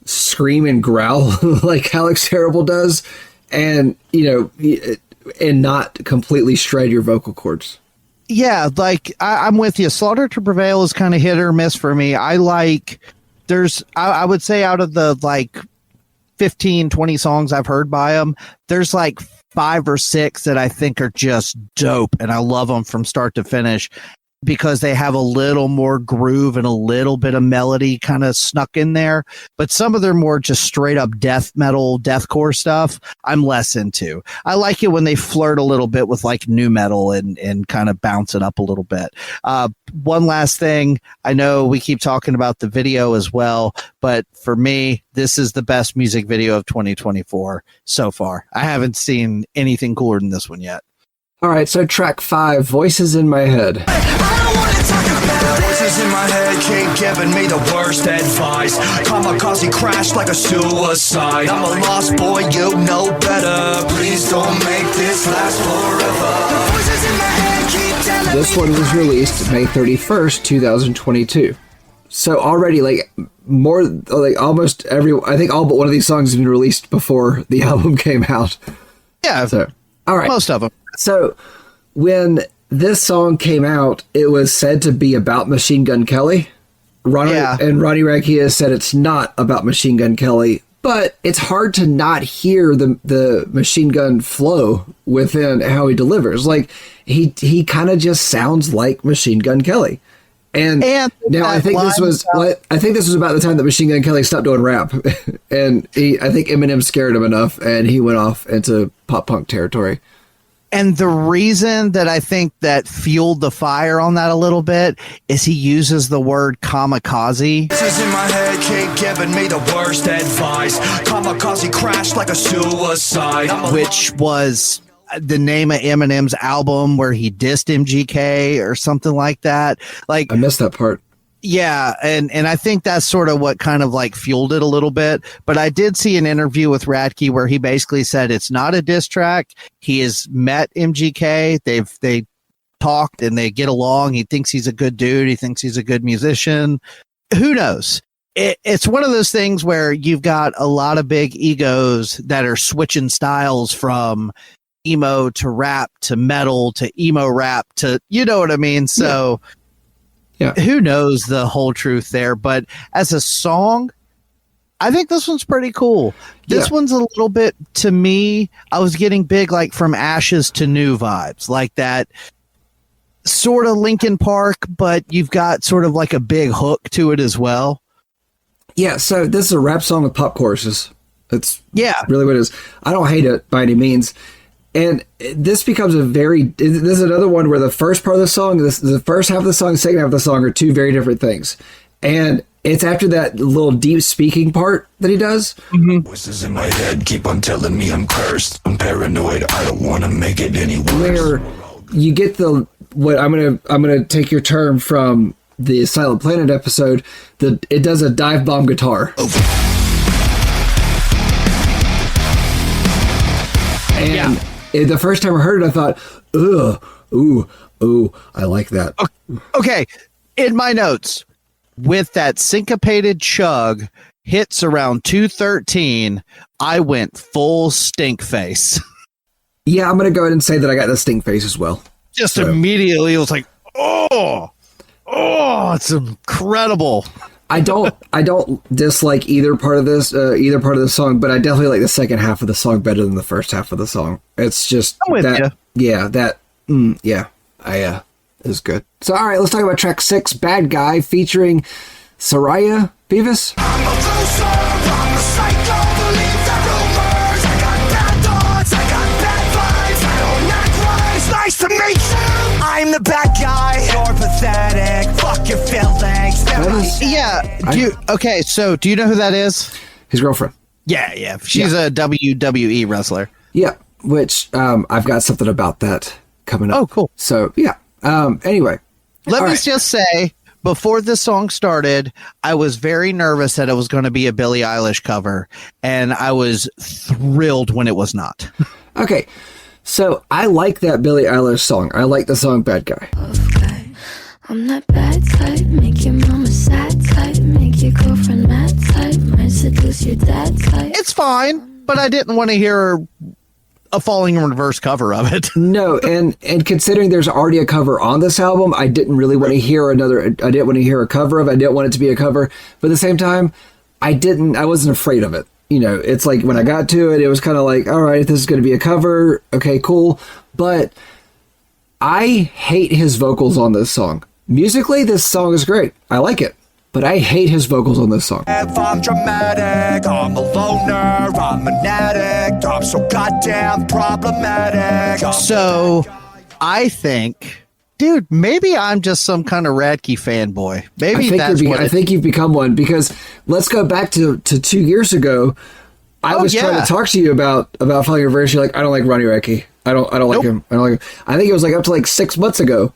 scream and growl like Alex Terrible does, and and not completely shred your vocal cords.
Yeah, like I'm with you. Slaughter to Prevail is kind of hit or miss for me. I would say out of the like 15, 20 songs I've heard by him, there's like 5 or 6 that I think are just dope. And I love them from start to finish because they have a little more groove and a little bit of melody kind of snuck in there. But some of their more just straight up death metal, deathcore stuff, I'm less into. I like it when they flirt a little bit with like new metal and kind of bounce it up a little bit. One last thing. I know we keep talking about the video as well, but for me, this is the best music video of 2024 so far. I haven't seen anything cooler than this one yet.
All right, so track 5, Voices in My Head.
Voices in my head keep giving me the worst advice. Kamikaze crashed like a suicide. I'm a lost boy, you know better. Please don't make this last forever. The voices in my head keep telling
This one was released May 31st, 2022. So already, almost I think all but one of these songs have been released before the album came out.
Yeah.
So, all right.
Most of them.
So when this song came out, it was said to be about Machine Gun Kelly. Ronnie Radke has said it's not about Machine Gun Kelly, but it's hard to not hear the Machine Gun flow within how he delivers. Like he kind of just sounds like Machine Gun Kelly. And now I think this was about the time that Machine Gun Kelly stopped doing rap, and I think Eminem scared him enough, and he went off into pop punk territory.
And the reason that I think that fueled the fire on that a little bit is he uses the word kamikaze.
Voices in my head keep giving me the worst advice. Kamikaze crashed like a suicide.
Which was the name of Eminem's album where he dissed MGK or something like that. Like
I missed that part.
Yeah, and I think that's sort of what kind of like fueled it a little bit. But I did see an interview with Radke where he basically said it's not a diss track. He has met MGK. They talked and they get along. He thinks he's a good dude. He thinks he's a good musician. Who knows? It's one of those things where you've got a lot of big egos that are switching styles from emo to rap to metal to emo rap to, you know what I mean? So
Yeah.
who knows the whole truth there? But as a song, I think this one's pretty cool. This one's a little bit, to me, I was getting big like From Ashes to New vibes, like that sort of Linkin Park, but you've got sort of like a big hook to it as well.
Yeah, so this is a rap song with pop choruses. That's really what it is. I don't hate it by any means. And this becomes this is another one where the first part of the song, the first half of the song, the second half of the song are two very different things. And it's after that little deep speaking part that he does.
Voices in my head keep on telling me I'm cursed. I'm paranoid. I don't want to make it any worse.
Where you get I'm gonna take your term from the Silent Planet episode. It does a dive bomb guitar. And the first time I heard it, I thought, ooh, I like that.
Okay, in my notes, with that syncopated chug, hits around 2:13, I went full stink face.
Yeah, I'm going to go ahead and say that I got the stink face as well.
Just immediately, it was like, oh, it's incredible.
I don't dislike either part of the song, but I definitely like the second half of the song better than the first half of the song. It's just it is good. So, all right, let's talk about track 6, Bad Guy, featuring Soraya Beavis.
I'm a loser, I'm a psycho, believe the rumors. I got bad thoughts, I got bad vibes, I don't act right. It's nice to meet you. I'm the bad guy, you're pathetic. Fuck your feelings.
Okay, so do you know who that is?
His girlfriend.
Yeah. She's a WWE wrestler.
Yeah, which I've got something about that coming up.
Oh, cool.
So, yeah. Anyway.
Let me just say, before this song started, I was very nervous that it was going to be a Billie Eilish cover, and I was thrilled when it was not.
Okay, so I like that Billie Eilish song. I like the song Bad Guy.
Okay. I'm that bad type, make your mama sad type, make your girlfriend mad type, might seduce your dad type.
It's fine, but I didn't want to hear a Falling in Reverse cover of it.
No, and considering there's already a cover on this album, I didn't really want to hear I didn't want to hear a cover of it. I didn't want it to be a cover, but at the same time, I wasn't afraid of it. You know, it's like when I got to it, it was kind of like, all right, this is going to be a cover. Okay, cool. But I hate his vocals on this song. Musically, this song is great. I like it. But I hate his vocals on this song.
If I'm dramatic, I'm a loner, I'm an addict, I'm so goddamn problematic.
So I think, dude, maybe I'm just some kind of Radke fanboy. Maybe
I think you've become one, because let's go back to 2 years ago. I was trying to talk to you about Falling in Reverse. You're like, I don't like Ronnie Radke. I don't like him. I don't like him. I think it was like up to like 6 months ago.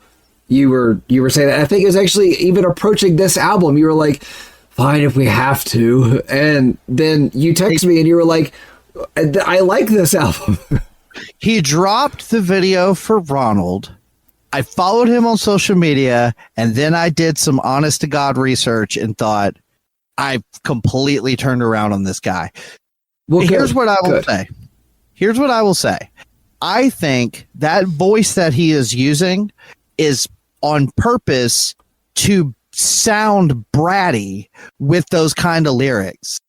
You were saying that. I think it was actually even approaching this album. You were like, fine if we have to. And then you texted me and you were like, I like this album.
He dropped the video for Ronald. I followed him on social media, and then I did some honest to God research and thought, I completely turned around on this guy.
Well,
here's what I will say. Here's what I will say. I think that voice that he is using is on purpose to sound bratty with those kind of lyrics.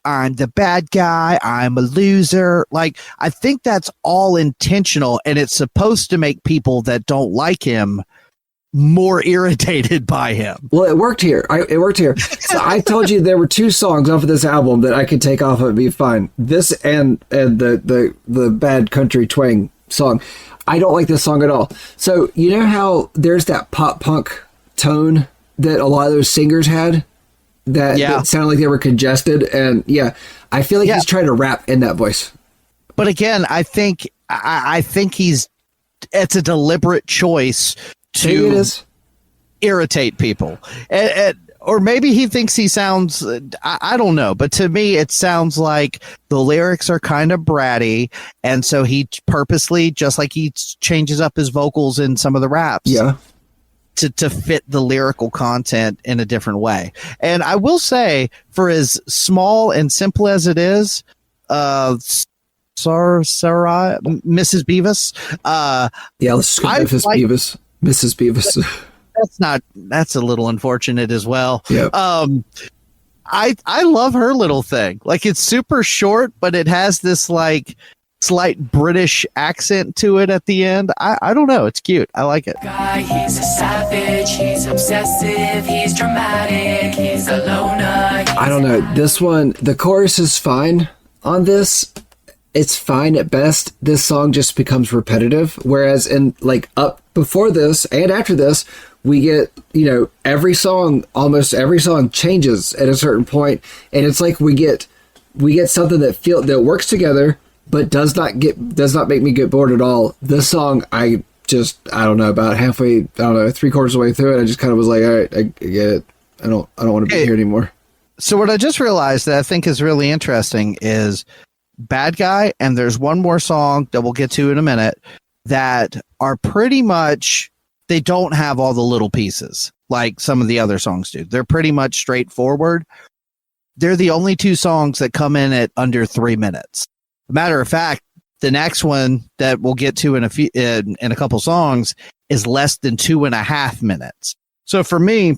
I'm the bad guy. I'm a loser. Like, I think that's all intentional, and it's supposed to make people that don't like him more irritated by him.
Well, it worked here. It worked here. So I told you there were 2 songs off of this album that I could take off and be fine. This and the Bad Country Twang song. I don't like this song at all. So you know how there's that pop punk tone that a lot of those singers had that sounded like they were congested, and I feel like he's trying to rap in that voice.
But again, I think it's a deliberate choice to irritate people. Or maybe he thinks he sounds, I don't know. But to me, it sounds like the lyrics are kind of bratty. And so he purposely, just like he changes up his vocals in some of the raps.
Yeah.
To fit the lyrical content in a different way. And I will say, for as small and simple as it is, Sarah, Mrs. Beavis.
Yeah, let's go Mrs. Beavis.
That's a little unfortunate as well.
Yeah.
I love her little thing. Like, it's super short, but it has this like slight British accent to it at the end. I don't know. It's cute. I like it.
Guy, he's a savage, he's obsessive, he's dramatic, he's a loner.
I don't know. This one, the chorus is fine on this. It's fine at best. This song just becomes repetitive. Whereas in like up before this and after this, we get, almost every song changes at a certain point, and it's like we get something that works together, but does not make me get bored at all. This song, I don't know, about halfway, 3/4 of the way through it, I just kind of was like, all right, I get it. I don't want to be here anymore.
So what I just realized that I think is really interesting is Bad Guy, and there's one more song that we'll get to in a minute that are pretty much, they don't have all the little pieces like some of the other songs do. They're pretty much straightforward. They're the only two songs that come in at under 3 minutes. Matter of fact, the next one that we'll get to in a couple songs is less than 2.5 minutes. So for me,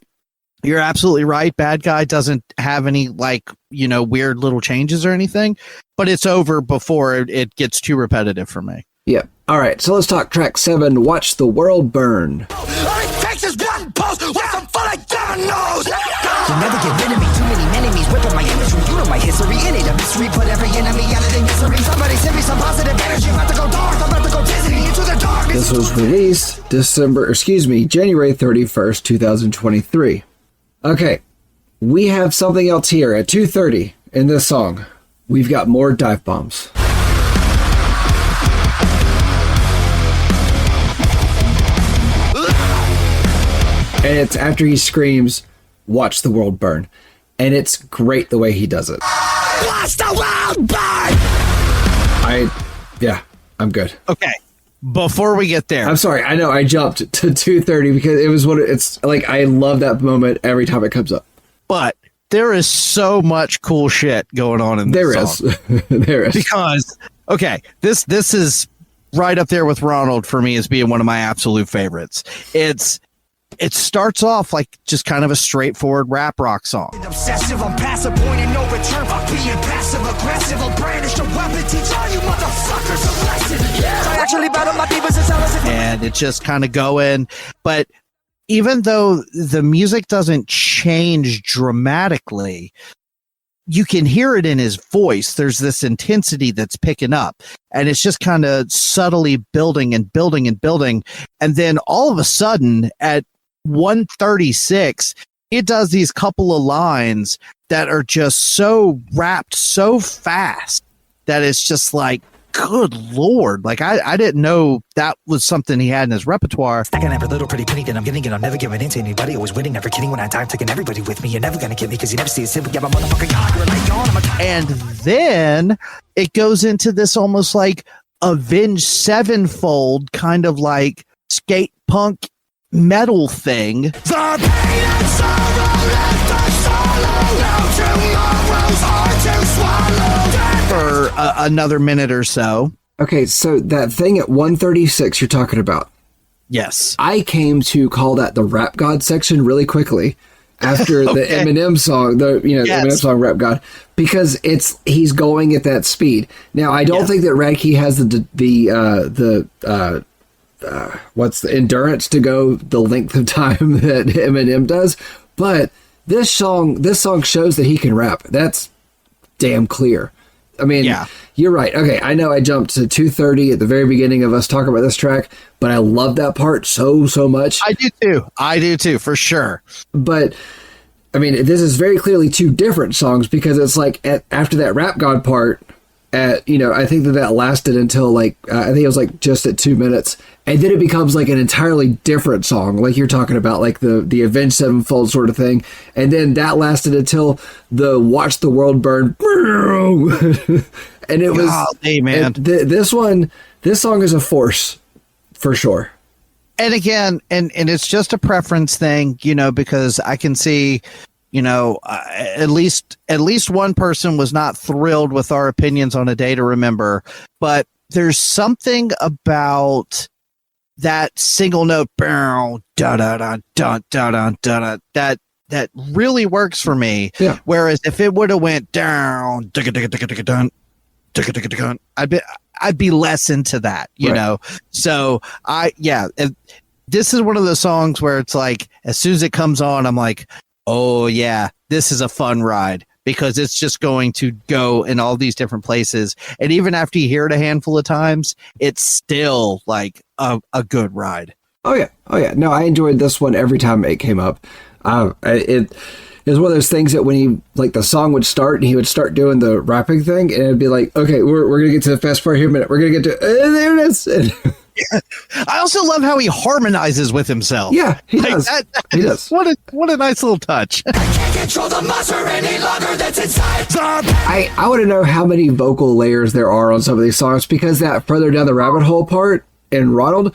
you're absolutely right. Bad Guy doesn't have any weird little changes or anything, but it's over before it gets too repetitive for me.
Yeah. All right. So let's talk track 7, Watch the World Burn.
You'll never get rid of me. Too many enemies whipping my imagery. You know my history. It ain't a mystery. Put every enemy out of their misery. Somebody send me some positive energy. I'm about to go dark. I'm about to go dizzy into the dark.
This was released January 31st, 2023. Okay. We have something else here at 2:30 in this song. We've got more dive bombs. And it's after he screams, "Watch the world burn." And it's great the way he does it.
Watch the world burn!
I'm good.
Okay. Before we get there.
I'm sorry. I know I jumped to 2:30 because it was it's like, I love that moment every time it comes up.
But there is so much cool shit going on in this song.
There is.
Because, okay, this is right up there with Ronald for me as being one of my absolute favorites. It starts off like just kind of a straightforward rap rock song.
Obsessive, I'm passive, point and no return. Fuck being passive aggressive. I'll brandish a weapon, teach all you motherfuckers a lesson. Yeah. I actually battle my demons as hell as it.
And it's just kind of going. But even though the music doesn't change dramatically, you can hear it in his voice. There's this intensity that's picking up, and it's just kind of subtly building and building and building. And then all of a sudden at 136, it does these couple of lines that are just so wrapped so fast that it's just like, good Lord. Like, I didn't know that was something he had in his repertoire.
Stacking every little pretty penny that I'm getting, and I'm never giving in to anybody. Always winning, never kidding. When I die, I'm taking everybody with me. You're never gonna get me because you never see a simple. Yeah, my motherfucking God, you're like yawn.
And then it goes into this almost like Avenged Sevenfold kind of like skate punk metal thing.
The pain and sorrow left us solo. No tomorrows are to swallow.
For another minute or so.
Okay, so that thing at 136 you're talking about.
Yes.
I came to call that the Rap God section really quickly after the Eminem song, Eminem song Rap God, because he's going at that speed. Now, I don't think that Radke has what's the endurance to go the length of time that Eminem does, but this song shows that he can rap. That's damn clear. I mean, you're right. Okay, I know I jumped to 2:30 at the very beginning of us talking about this track, but I love that part so much.
I do too, for sure.
But I mean, this is very clearly two different songs, because it's like after that Rap God part, I think that lasted until I think it was like just at 2 minutes, and then it becomes like an entirely different song, like you're talking about, like the Avenged Sevenfold sort of thing, and then that lasted until the Watch the World Burn, and it was,
hey man,
this song is a force for sure.
And again, and it's just a preference thing, because I can see at least one person was not thrilled with our opinions on A Day to Remember, but there's something about that single note da da da da da da da that really works for me.
Yeah.
Whereas if it would have went down, I'd be less into that, you know. So this is one of those songs where it's like, as soon as it comes on, I'm like, oh yeah, this is a fun ride, because it's just going to go in all these different places. And even after you hear it a handful of times, it's still like a good ride.
Oh yeah. No, I enjoyed this one every time it came up. It was one of those things that when he, like, the song would start and he would start doing the rapping thing, and it'd be like, okay, we're going to get to the fast part here in a minute. We're going to get to, there it is.
I also love how he harmonizes with himself.
Yeah, he does. He does.
What a nice little touch.
I can't control the monster any longer that's inside.
I want to know how many vocal layers there are on some of these songs, because that further down the rabbit hole part in Ronald,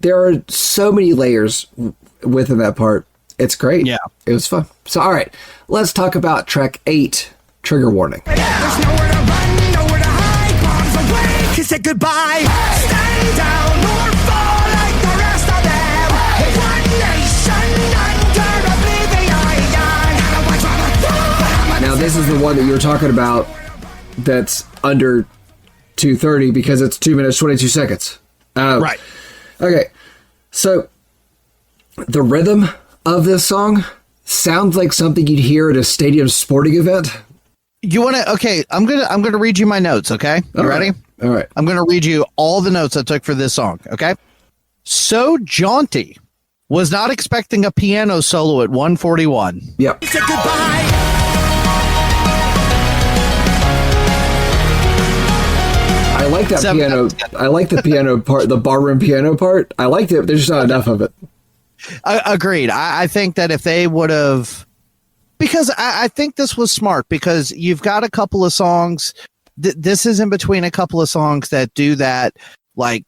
there are so many layers within that part. It's great.
Yeah.
It was fun. So, all right, let's talk about track 8, Trigger Warning.
There's nowhere to run, nowhere to hide. Bombs away, kiss it goodbye. Stay down or fall like the rest of them. One nation under oblivion.
Now, this is the one that you were talking about that's under 2:30 because it's 2 minutes, 22 seconds.
Right.
Okay. So, the rhythm of this song sounds like something you'd hear at a stadium sporting event.
You want to? Okay, I'm gonna read you my notes. Okay, you ready?
All right.
I'm gonna read you all the notes I took for this song. Okay. So jaunty. Was not expecting a piano solo at 1:41.
Yep.
Say goodbye.
I like that piano. I like the piano part, the barroom piano part. I liked it, but there's just not enough of it.
Agreed. I think that if they would have, because I think this was smart, because you've got a couple of songs. This is in between a couple of songs that do that, like,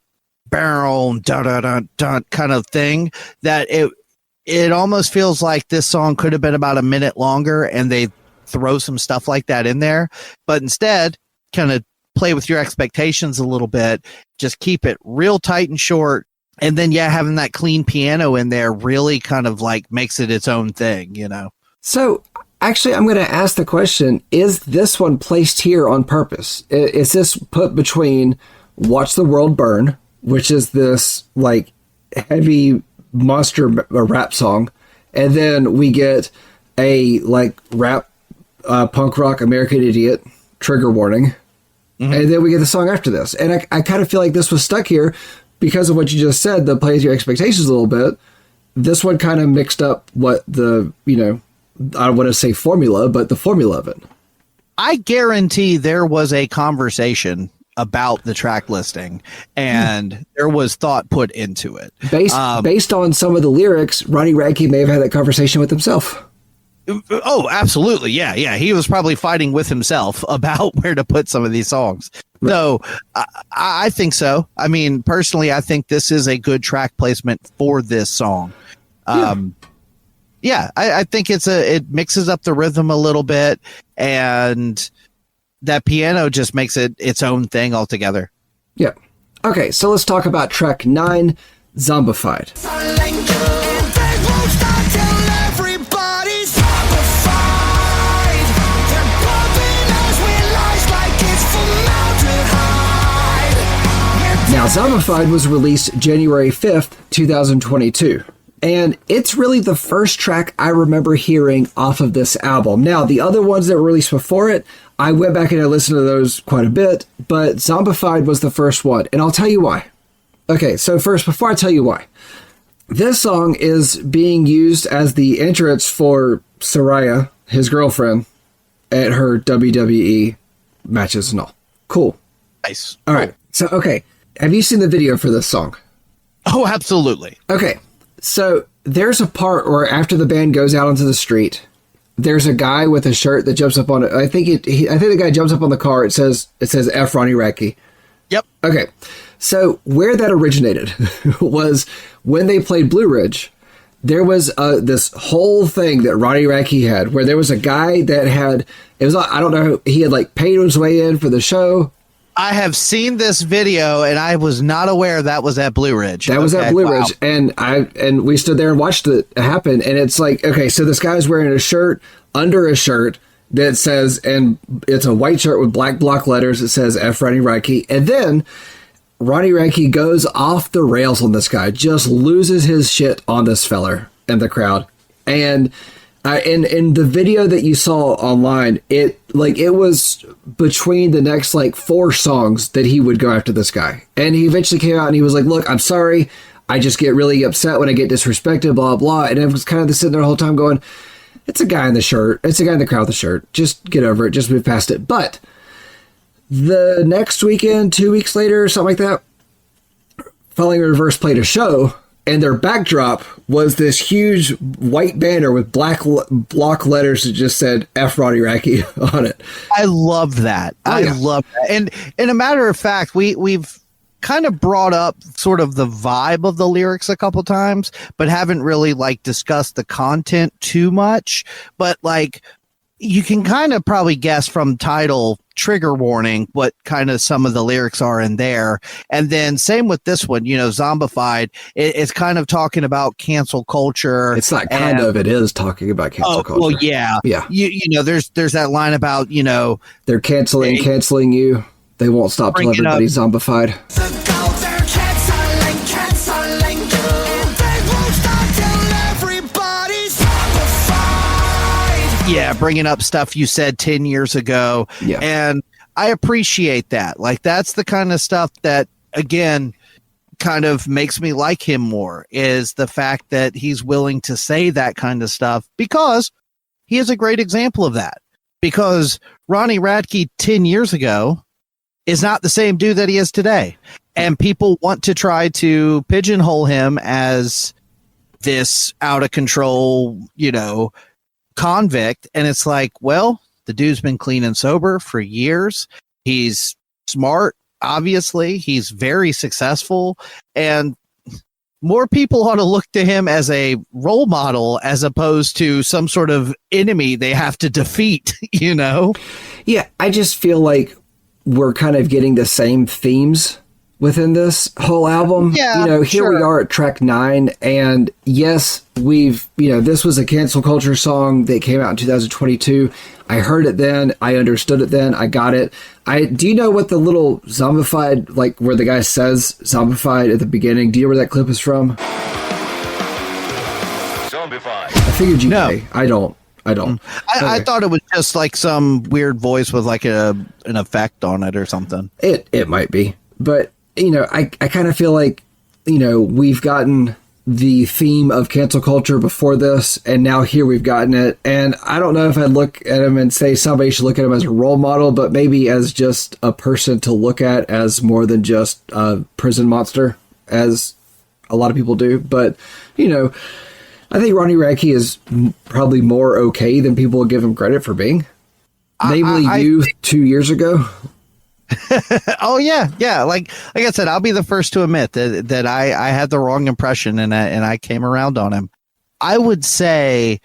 barrel, da da da da kind of thing, that it almost feels like this song could have been about a minute longer, and they throw some stuff like that in there. But instead, kind of play with your expectations a little bit, just keep it real tight and short. And then, having that clean piano in there really kind of like makes it its own thing, you know?
So, actually, I'm going to ask the question, is this one placed here on purpose? Is this put between Watch the World Burn, which is this, like, heavy monster rap song, and then we get a, like, rap, punk rock American Idiot, Trigger Warning, and then we get the song after this. And I kind of feel like this was stuck here because of what you just said, that plays your expectations a little bit. This one kind of mixed up what the, I don't want to say formula, but the formula of it. I
guarantee there was a conversation about the track listing, and there was thought put into it.
Based on some of the lyrics, Ronnie Radke may have had that conversation with himself.
Oh, absolutely. Yeah. He was probably fighting with himself about where to put some of these songs. Right. So I think so. I mean, personally, I think this is a good track placement for this song. I think it mixes up the rhythm a little bit, and that piano just makes it its own thing altogether.
Yeah. Okay, so let's talk about track 9, Zombified. Now, Zombified was released January 5th, 2022. And it's really the first track I remember hearing off of this album. Now, the other ones that were released before it, I went back and I listened to those quite a bit, but Zombified was the first one, and I'll tell you why. Okay, so first, before I tell you why, this song is being used as the entrance for Saraya, his girlfriend, at her WWE matches and all. Cool.
Nice.
All right. So, okay. Have you seen the video for this song?
Oh, absolutely.
Okay. So there's a part where after the band goes out onto the street, there's a guy with a shirt that jumps up on it. I think the guy jumps up on the car. It says F. Ronnie Radke.
Yep.
Okay. So where that originated was when they played Blue Ridge. there was this whole thing that Ronnie Radke had where there was a guy that had, it was, I don't know, he had like paid his way in for the show.
I have seen this video and I was not aware that was at Blue Ridge.
That was at Blue Ridge. And we stood there and watched it happen. And it's like, okay, so this guy's wearing a shirt under a shirt that says, and it's a white shirt with black block letters that says F. Ronnie Radke. And then Ronnie Radke goes off the rails on this guy, just loses his shit on this feller in the crowd. And in the video that you saw online, it was between the next like 4 songs that he would go after this guy. And he eventually came out and he was like, look, I'm sorry. I just get really upset when I get disrespected, blah, blah. And I was kind of sitting there the whole time going, it's a guy in the shirt. It's a guy in the crowd with the shirt. Just get over it. Just move past it. But the next weekend, 2 weeks later, something like that, Falling in Reverse played a show. And their backdrop was this huge white banner with black block letters that just said F. Ronnie Radke on it.
I love that. I love that. And in a matter of fact, we've kind of brought up sort of the vibe of the lyrics a couple times, but haven't really like discussed the content too much. But like you can kind of probably guess from title, trigger warning, what kind of some of the lyrics are in there. And then same with this one, Zombified, it's kind of talking about cancel culture.
It's not kind of, it is talking about cancel culture.
Well, yeah. There's that line about,
they're canceling you. They won't stop till everybody's zombified.
Yeah, bringing up stuff you said 10 years ago.
Yeah.
And I appreciate that. Like, that's the kind of stuff that, again, kind of makes me like him more, is the fact that he's willing to say that kind of stuff, because he is a great example of that. Because Ronnie Radke 10 years ago is not the same dude that he is today. And people want to try to pigeonhole him as this out of control, convict. And it's like, well, the dude's been clean and sober for years. He's smart, obviously. He's very successful, and more people ought to look to him as a role model as opposed to some sort of enemy they have to defeat.
Yeah, I just feel like we're kind of getting the same themes within this whole album.
Yeah,
here we are at track 9, and yes, this was a cancel culture song that came out in 2022. I heard it then, I understood it then, I got it. Do you know what the little zombified, like where the guy says zombified at the beginning, do you know where that clip is from?
Zombified.
I figured you
know.
may. I don't.
I thought it was just like some weird voice with like an effect on it or something.
It might be, but I kind of feel like, we've gotten the theme of cancel culture before this, and now here we've gotten it. And I don't know if I'd look at him and say somebody should look at him as a role model, but maybe as just a person to look at as more than just a prison monster, as a lot of people do. But, I think Ronnie Radke is probably more okay than people give him credit for being. Namely, you 2 years ago.
Oh yeah. Like I said, I'll be the first to admit that I had the wrong impression and I came around on him. I would say,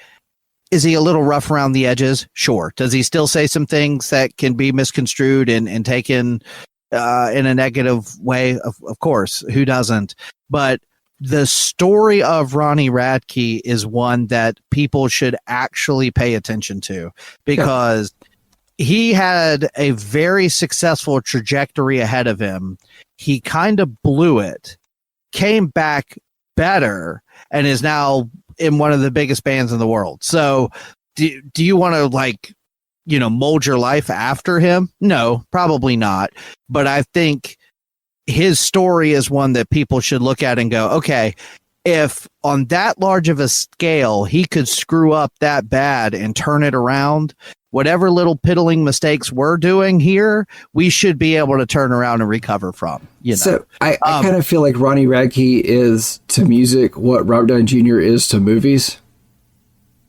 is he a little rough around the edges? Sure. Does he still say some things that can be misconstrued and taken in a negative way? Of course, who doesn't? But the story of Ronnie Radke is one that people should actually pay attention to, because he had a very successful trajectory ahead of him. He kind of blew it, came back better, and is now in one of the biggest bands in the world. So do you want to mold your life after him? No, probably not. But I think his story is one that people should look at and go, okay, if on that large of a scale, he could screw up that bad and turn it around, whatever little piddling mistakes we're doing here, we should be able to turn around and recover from.
So I kind of feel like Ronnie Radke is to music what Robert Downey Jr. is to movies.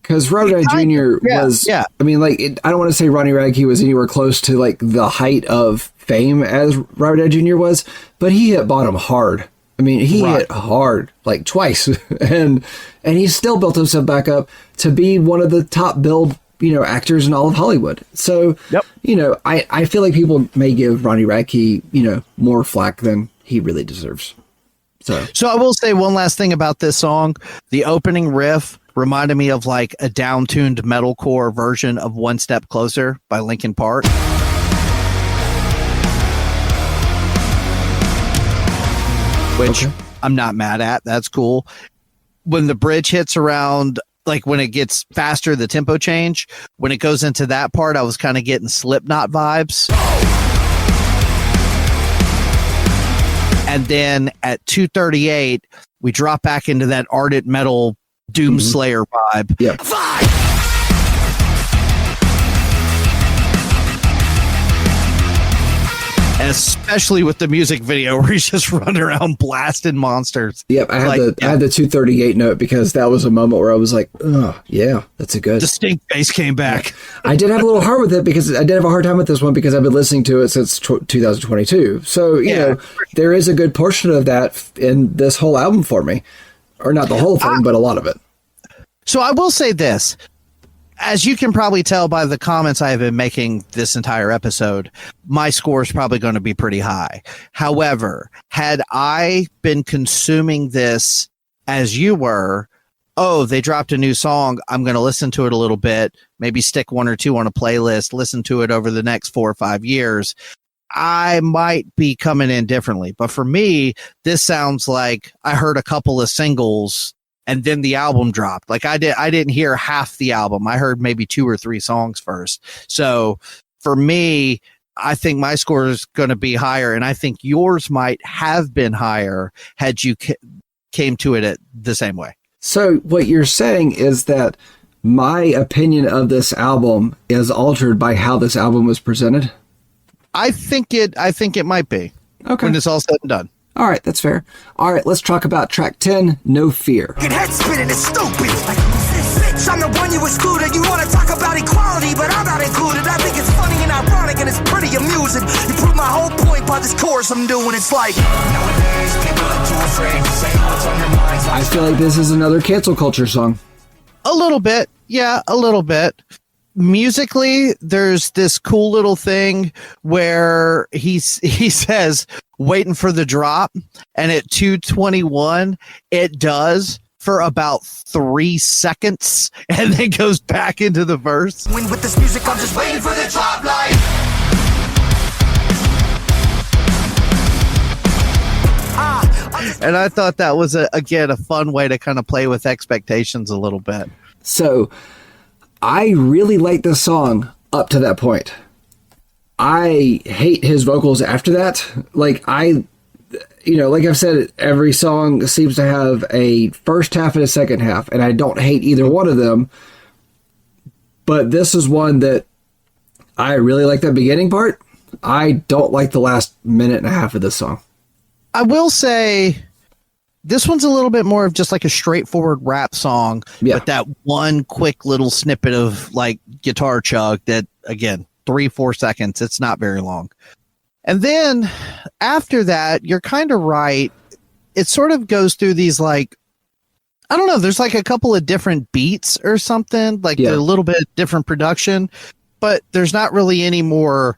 Because Robert Downey Jr. was, I don't want to say Ronnie Radke was anywhere close to like the height of fame as Robert Downey Jr. was, but he hit bottom hard I mean, he
Right.
hit hard like twice, and he still built himself back up to be one of the top billed, actors in all of Hollywood. So,
Yep.
I feel like people may give Ronnie Radke, more flack than he really deserves. So
I will say one last thing about this song. The opening riff reminded me of like a down-tuned metalcore version of One Step Closer by Linkin Park. Which I'm not mad at. That's cool. When the bridge hits around, like when it gets faster, the tempo change, when it goes into that part, I was kind of getting Slipknot vibes. And then at 2:38, we drop back into that ardent metal Doomslayer vibe.
yeah.
Especially with the music video where he's just running around blasting monsters.
Yep, I had the 238 note because that was a moment where I was like, oh, yeah, that's a good.
Distinct bass came back.
I did have a little hard with it because I did have a hard time with this one because I've been listening to it since 2022. So, there is a good portion of that in this whole album for me. Or not the whole thing, but a lot of it.
So I will say this. As you can probably tell by the comments I have been making this entire episode, my score is probably going to be pretty high. However, had I been consuming this as you were, they dropped a new song, I'm going to listen to it a little bit, maybe stick one or two on a playlist, listen to it over the next 4 or 5 years, I might be coming in differently. But for me, this sounds like I heard a couple of singles and then the album dropped. Like I didn't hear half the album. I heard maybe 2 or 3 songs first. So for me, I think my score is going to be higher, and I think yours might have been higher had you came to it the same way.
So what you're saying is that my opinion of this album is altered by how this album was presented?
I think it might be.
Okay.
When it's all said and done.
All right, that's fair. All right, let's talk about track 10, No Fear.
Your head spinning is stupid. Bitch, I'm the one you excluded. You want to talk about equality, but I'm not included. I think it's funny and ironic and it's pretty amusing. You prove my whole point by this chorus I'm doing. It's like nowadays people are too afraid to say what's on their minds.
I feel like this is another cancel culture song.
A little bit. Yeah, a little bit. Musically, there's this cool little thing where he says waiting for the drop, and at 2:21 it does for about 3 seconds and then goes back into the verse.
When with this music I'm just waiting for the drop light.
And I thought that was again a fun way to kind of play with expectations a little bit.
So I really like this song up to that point. I hate his vocals after that. Like like I've said, every song seems to have a first half and a second half, and I don't hate either one of them. But this is one that I really like that beginning part. I don't like the last minute and a half of this song.
I will say this one's a little bit more of just like a straightforward rap song with that one quick little snippet of like guitar chug that, again, 3-4 seconds. It's not very long. And then after that, you're kind of right. It sort of goes through these like, I don't know, there's like a couple of different beats or something, like a little bit different production, but there's not really any more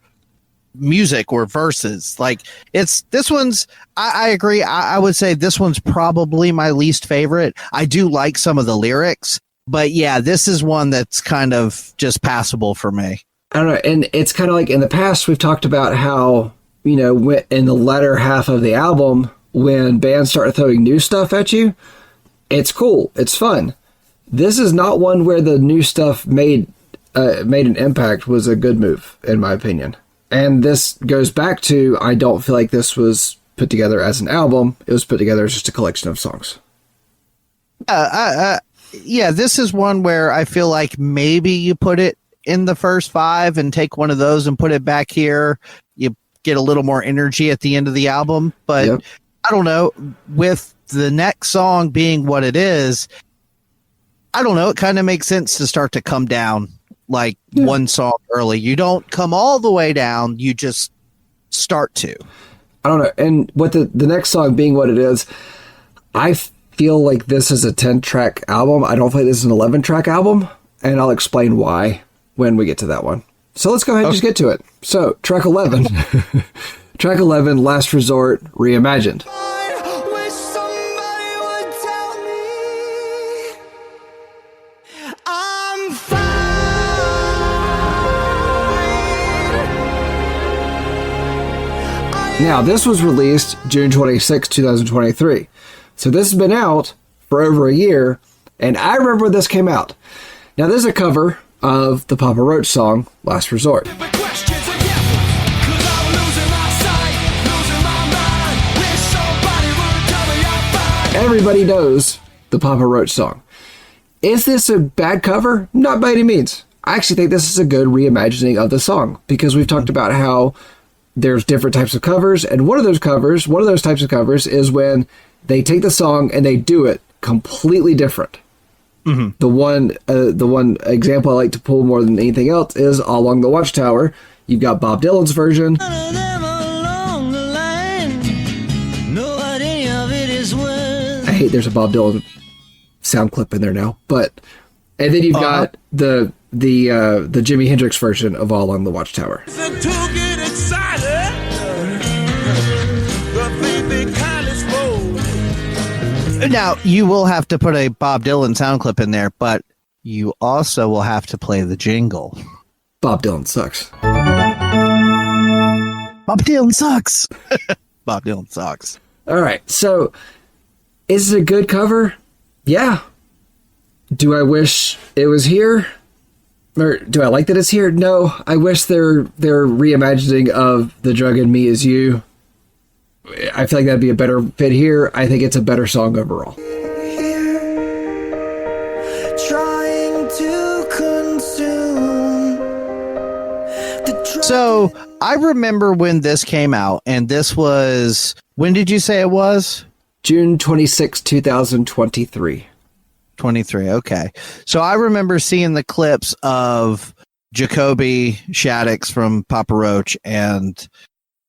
music or verses. Like this one's, I agree. I would say this one's probably my least favorite. I do like some of the lyrics, but yeah, this is one that's kind of just passable for me.
I don't know. And it's kind of like in the past, we've talked about how, in the latter half of the album, when bands start throwing new stuff at you, it's cool. It's fun. This is not one where the new stuff made an impact. Was a good move, in my opinion. And this goes back to, I don't feel like this was put together as an album. It was put together as just a collection of songs.
Yeah, this is one where I feel like maybe you put it in the first 5 and take one of those and put it back here. You get a little more energy at the end of the album. But I don't know, with the next song being what it is, I don't know, it kind of makes sense to start to come down like one song early. You don't come all the way down, you just start to.
I don't know. And what the next song being what it is, I feel like this is a 10-track album. I don't feel like this is an 11-track album, and I'll explain why when we get to that one. So let's go ahead and just get to it. So, track 11. Track 11, Last Resort, Reimagined.
Wish somebody would tell me I'm fine.
Now, this was released June 26, 2023. So this has been out for over a year, and I remember when this came out. Now, this is a cover of the Papa Roach song, Last Resort. Everybody knows the Papa Roach song. Is this a bad cover? Not by any means. I actually think this is a good reimagining of the song, because we've talked about how there's different types of covers, and one of those types of covers is when they take the song and they do it completely different. Mm-hmm. The one example I like to pull more than anything else is All Along the Watchtower. You've got Bob Dylan's version. I hate there's a Bob Dylan sound clip in there now, and then you've got the Jimi Hendrix version of All Along the Watchtower.
Now, you will have to put a Bob Dylan sound clip in there, but you also will have to play the jingle.
Bob Dylan sucks.
Bob Dylan sucks. Bob Dylan sucks.
All right, so is it a good cover? Yeah. Do I wish it was here? Or do I like that it's here? No. I wish their reimagining of The Drug in Me Is You. I feel like that'd be a better fit here. I think it's a better song overall.
So I remember when this came out, and this was, when did you say it was?
June 26, 2023.
23, okay. So I remember seeing the clips of Jacoby Shaddix from Papa Roach and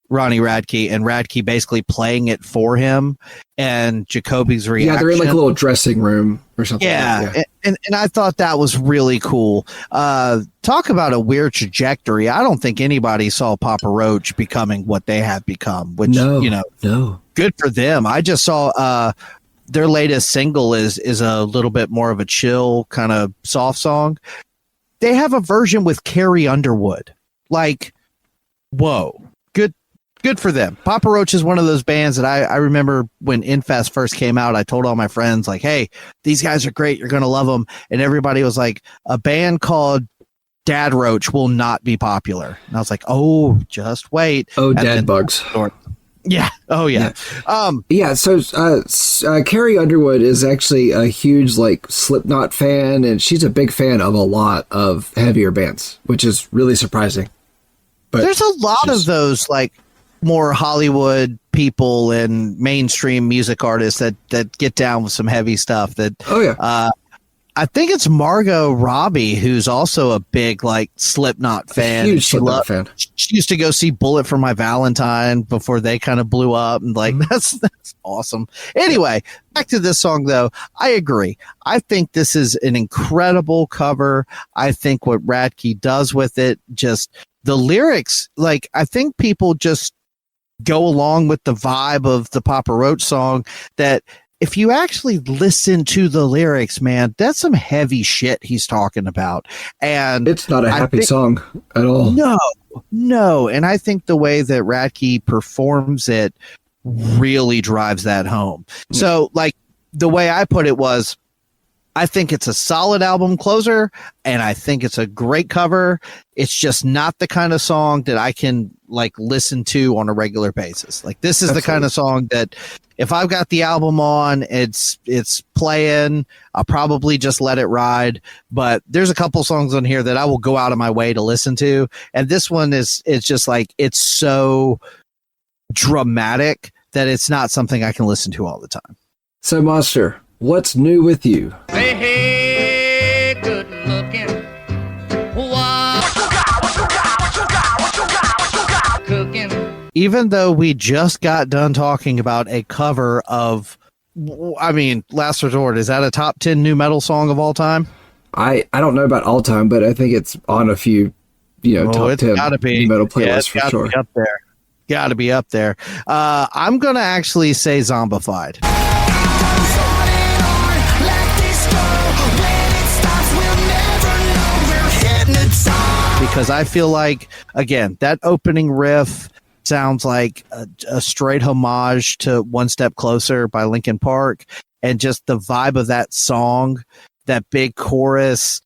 Ronnie Radke, and Radke basically playing it for him, and Jacoby's reaction.
Yeah, they're in like a little dressing room or something.
Yeah, and I thought that was really cool. Talk about a weird trajectory. I don't think anybody saw Papa Roach becoming what they have become, which,
no.
Good for them. I just saw their latest single is a little bit more of a chill kind of soft song. They have a version with Carrie Underwood. Like, whoa. Good for them. Papa Roach is one of those bands that I remember when Infest first came out. I told all my friends, like, hey, these guys are great. You're going to love them. And everybody was like, a band called Dad Roach will not be popular. And I was like, oh, just wait.
Oh, Dad Bugs.
Yeah. Oh, yeah.
So Carrie Underwood is actually a huge like Slipknot fan, and she's a big fan of a lot of heavier bands, which is really surprising. But
there's a lot of those like more Hollywood people and mainstream music artists that get down with some heavy stuff. I think it's Margot Robbie, who's also a big like Slipknot fan.
Huge Slipknot fan.
She used to go see Bullet for My Valentine before they kind of blew up, and like that's awesome. Anyway, back to this song though. I agree. I think this is an incredible cover. I think what Radke does with it, just the lyrics, like I think people just go along with the vibe of the Papa Roach song, that if you actually listen to the lyrics, man, that's some heavy shit he's talking about. And
it's not a happy song at all.
No. And I think the way that Radke performs it really drives that home. So like the way I put it was, I think it's a solid album closer, and I think it's a great cover. It's just not the kind of song that I can like listen to on a regular basis. Like this is the kind of song that if I've got the album on, it's playing, I'll probably just let it ride. But there's a couple songs on here that I will go out of my way to listen to. And this one it's just like, it's so dramatic that it's not something I can listen to all the time.
So Monster, what's new with you?
Hey, good looking. What you got? Cooking.
even though we just got done talking about a cover of, I mean, Last Resort, is that a top 10 new metal song of all time?
I don't know about all time, but I think it's on a few, top 10 new metal playlists for sure.
Up there. Got to be up there. I'm going to actually say Zombified. Because I feel like, again, that opening riff sounds like a straight homage to One Step Closer by Linkin Park, and just the vibe of that song, that big chorus.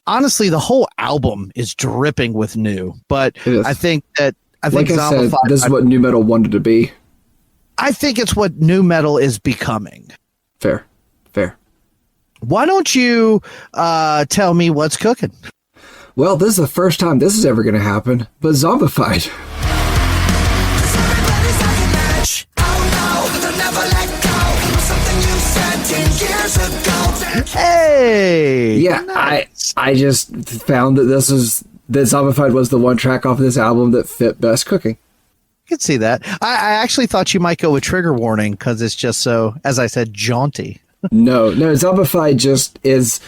Honestly, the whole album is dripping with new, but I think that like I said,
this is what new metal wanted to be.
I think it's what new metal is becoming.
Fair.
Why don't you tell me what's cooking?
Well, this is the first time this is ever going to happen, but Zombified.
Hey!
Yeah, nice. I just found that that Zombified was the one track off of this album that fit best cooking.
I could see that. I actually thought you might go with Trigger Warning because it's just so, as I said, jaunty.
No, Zombified just is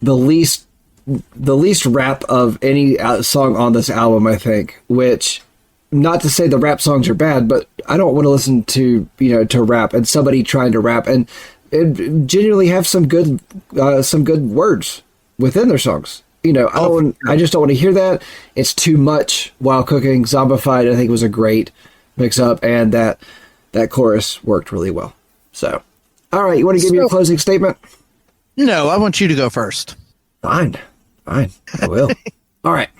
the least rap of any song on this album, I think, which, not to say the rap songs are bad, but I don't want to listen to, to rap and somebody trying to rap and genuinely have some good words within their songs. I just don't want to hear that. It's too much while cooking. Zombified, I think, was a great mix up, and that chorus worked really well. So, all right, you want to give me a closing statement?
No, I want you to go first.
Fine, I will. All right.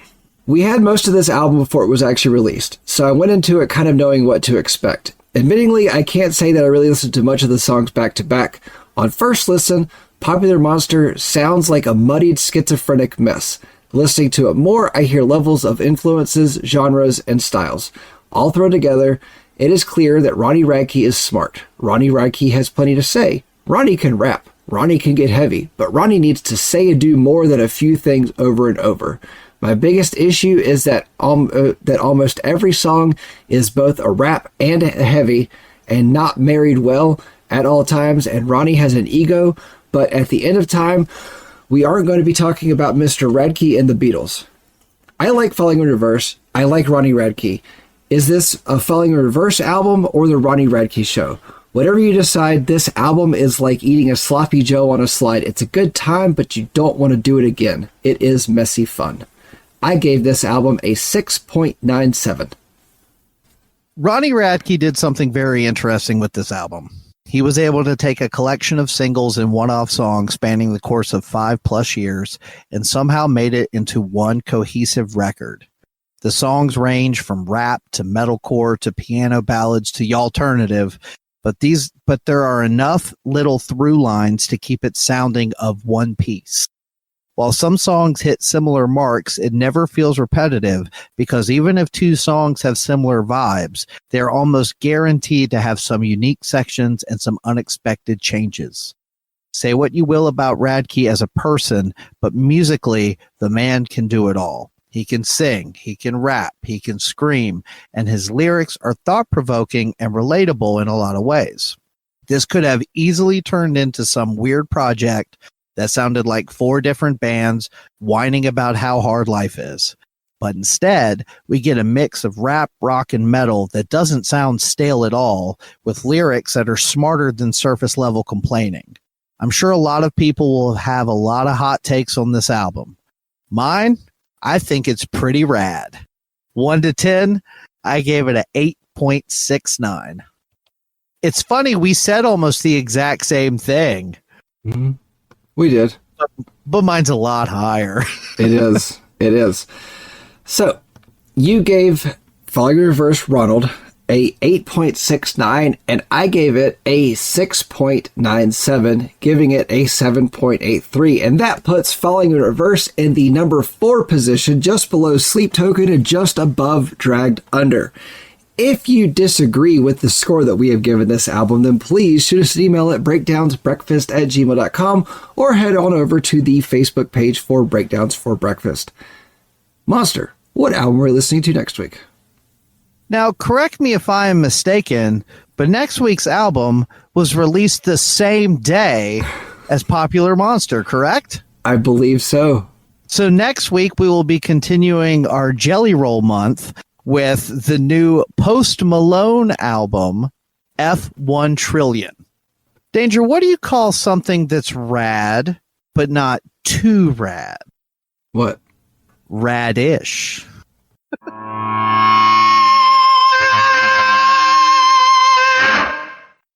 We had most of this album before it was actually released, so I went into it kind of knowing what to expect. Admittingly, I can't say that I really listened to much of the songs back to back. On first listen, Popular Monster sounds like a muddied schizophrenic mess. Listening to it more, I hear levels of influences, genres, and styles. All thrown together, it is clear that Ronnie Radke is smart. Ronnie Radke has plenty to say. Ronnie can rap. Ronnie can get heavy, but Ronnie needs to say and do more than a few things over and over. My biggest issue is that almost every song is both a rap and a heavy and not married well at all times, and Ronnie has an ego, but at the end of time, we aren't going to be talking about Mr. Radke and the Beatles. I like Falling in Reverse. I like Ronnie Radke. Is this a Falling in Reverse album or the Ronnie Radke show? Whatever you decide, this album is like eating a sloppy joe on a slide. It's a good time, but you don't want to do it again. It is messy fun. I gave this album a 6.97.
Ronnie Radke did something very interesting with this album. He was able to take a collection of singles and one-off songs spanning the course of 5+ years and somehow made it into one cohesive record. The songs range from rap to metalcore to piano ballads to alternative, but there are enough little through lines to keep it sounding of one piece. While some songs hit similar marks, it never feels repetitive because even if two songs have similar vibes, they're almost guaranteed to have some unique sections and some unexpected changes. Say what you will about Radke as a person, but musically, the man can do it all. He can sing, he can rap, he can scream, and his lyrics are thought-provoking and relatable in a lot of ways. This could have easily turned into some weird project that sounded like 4 different bands whining about how hard life is. But instead, we get a mix of rap, rock, and metal that doesn't sound stale at all, with lyrics that are smarter than surface-level complaining. I'm sure a lot of people will have a lot of hot takes on this album. Mine? I think it's pretty rad. 1 to 10, I gave it a 8.69. It's funny, we said almost the exact same thing.
Mm-hmm. We did.
But mine's a lot higher.
It is. So, you gave Falling in Reverse RONALD a 8.69, and I gave it a 6.97, giving it a 7.83. And that puts Falling in Reverse in the number 4 position, just below Sleep Token and just above Dragged Under. If you disagree with the score that we have given this album, then please shoot us an email at breakdownsbreakfast@gmail.com or head on over to the Facebook page for Breakdowns for Breakfast. Monster, what album are we listening to next week?
Now, correct me if I am mistaken, but next week's album was released the same day as Popular Monster, correct?
I believe so.
So next week we will be continuing our Jelly Roll month with the new Post Malone album, F1 Trillion. Danger, what do you call something that's rad, but not too rad?
What?
Radish.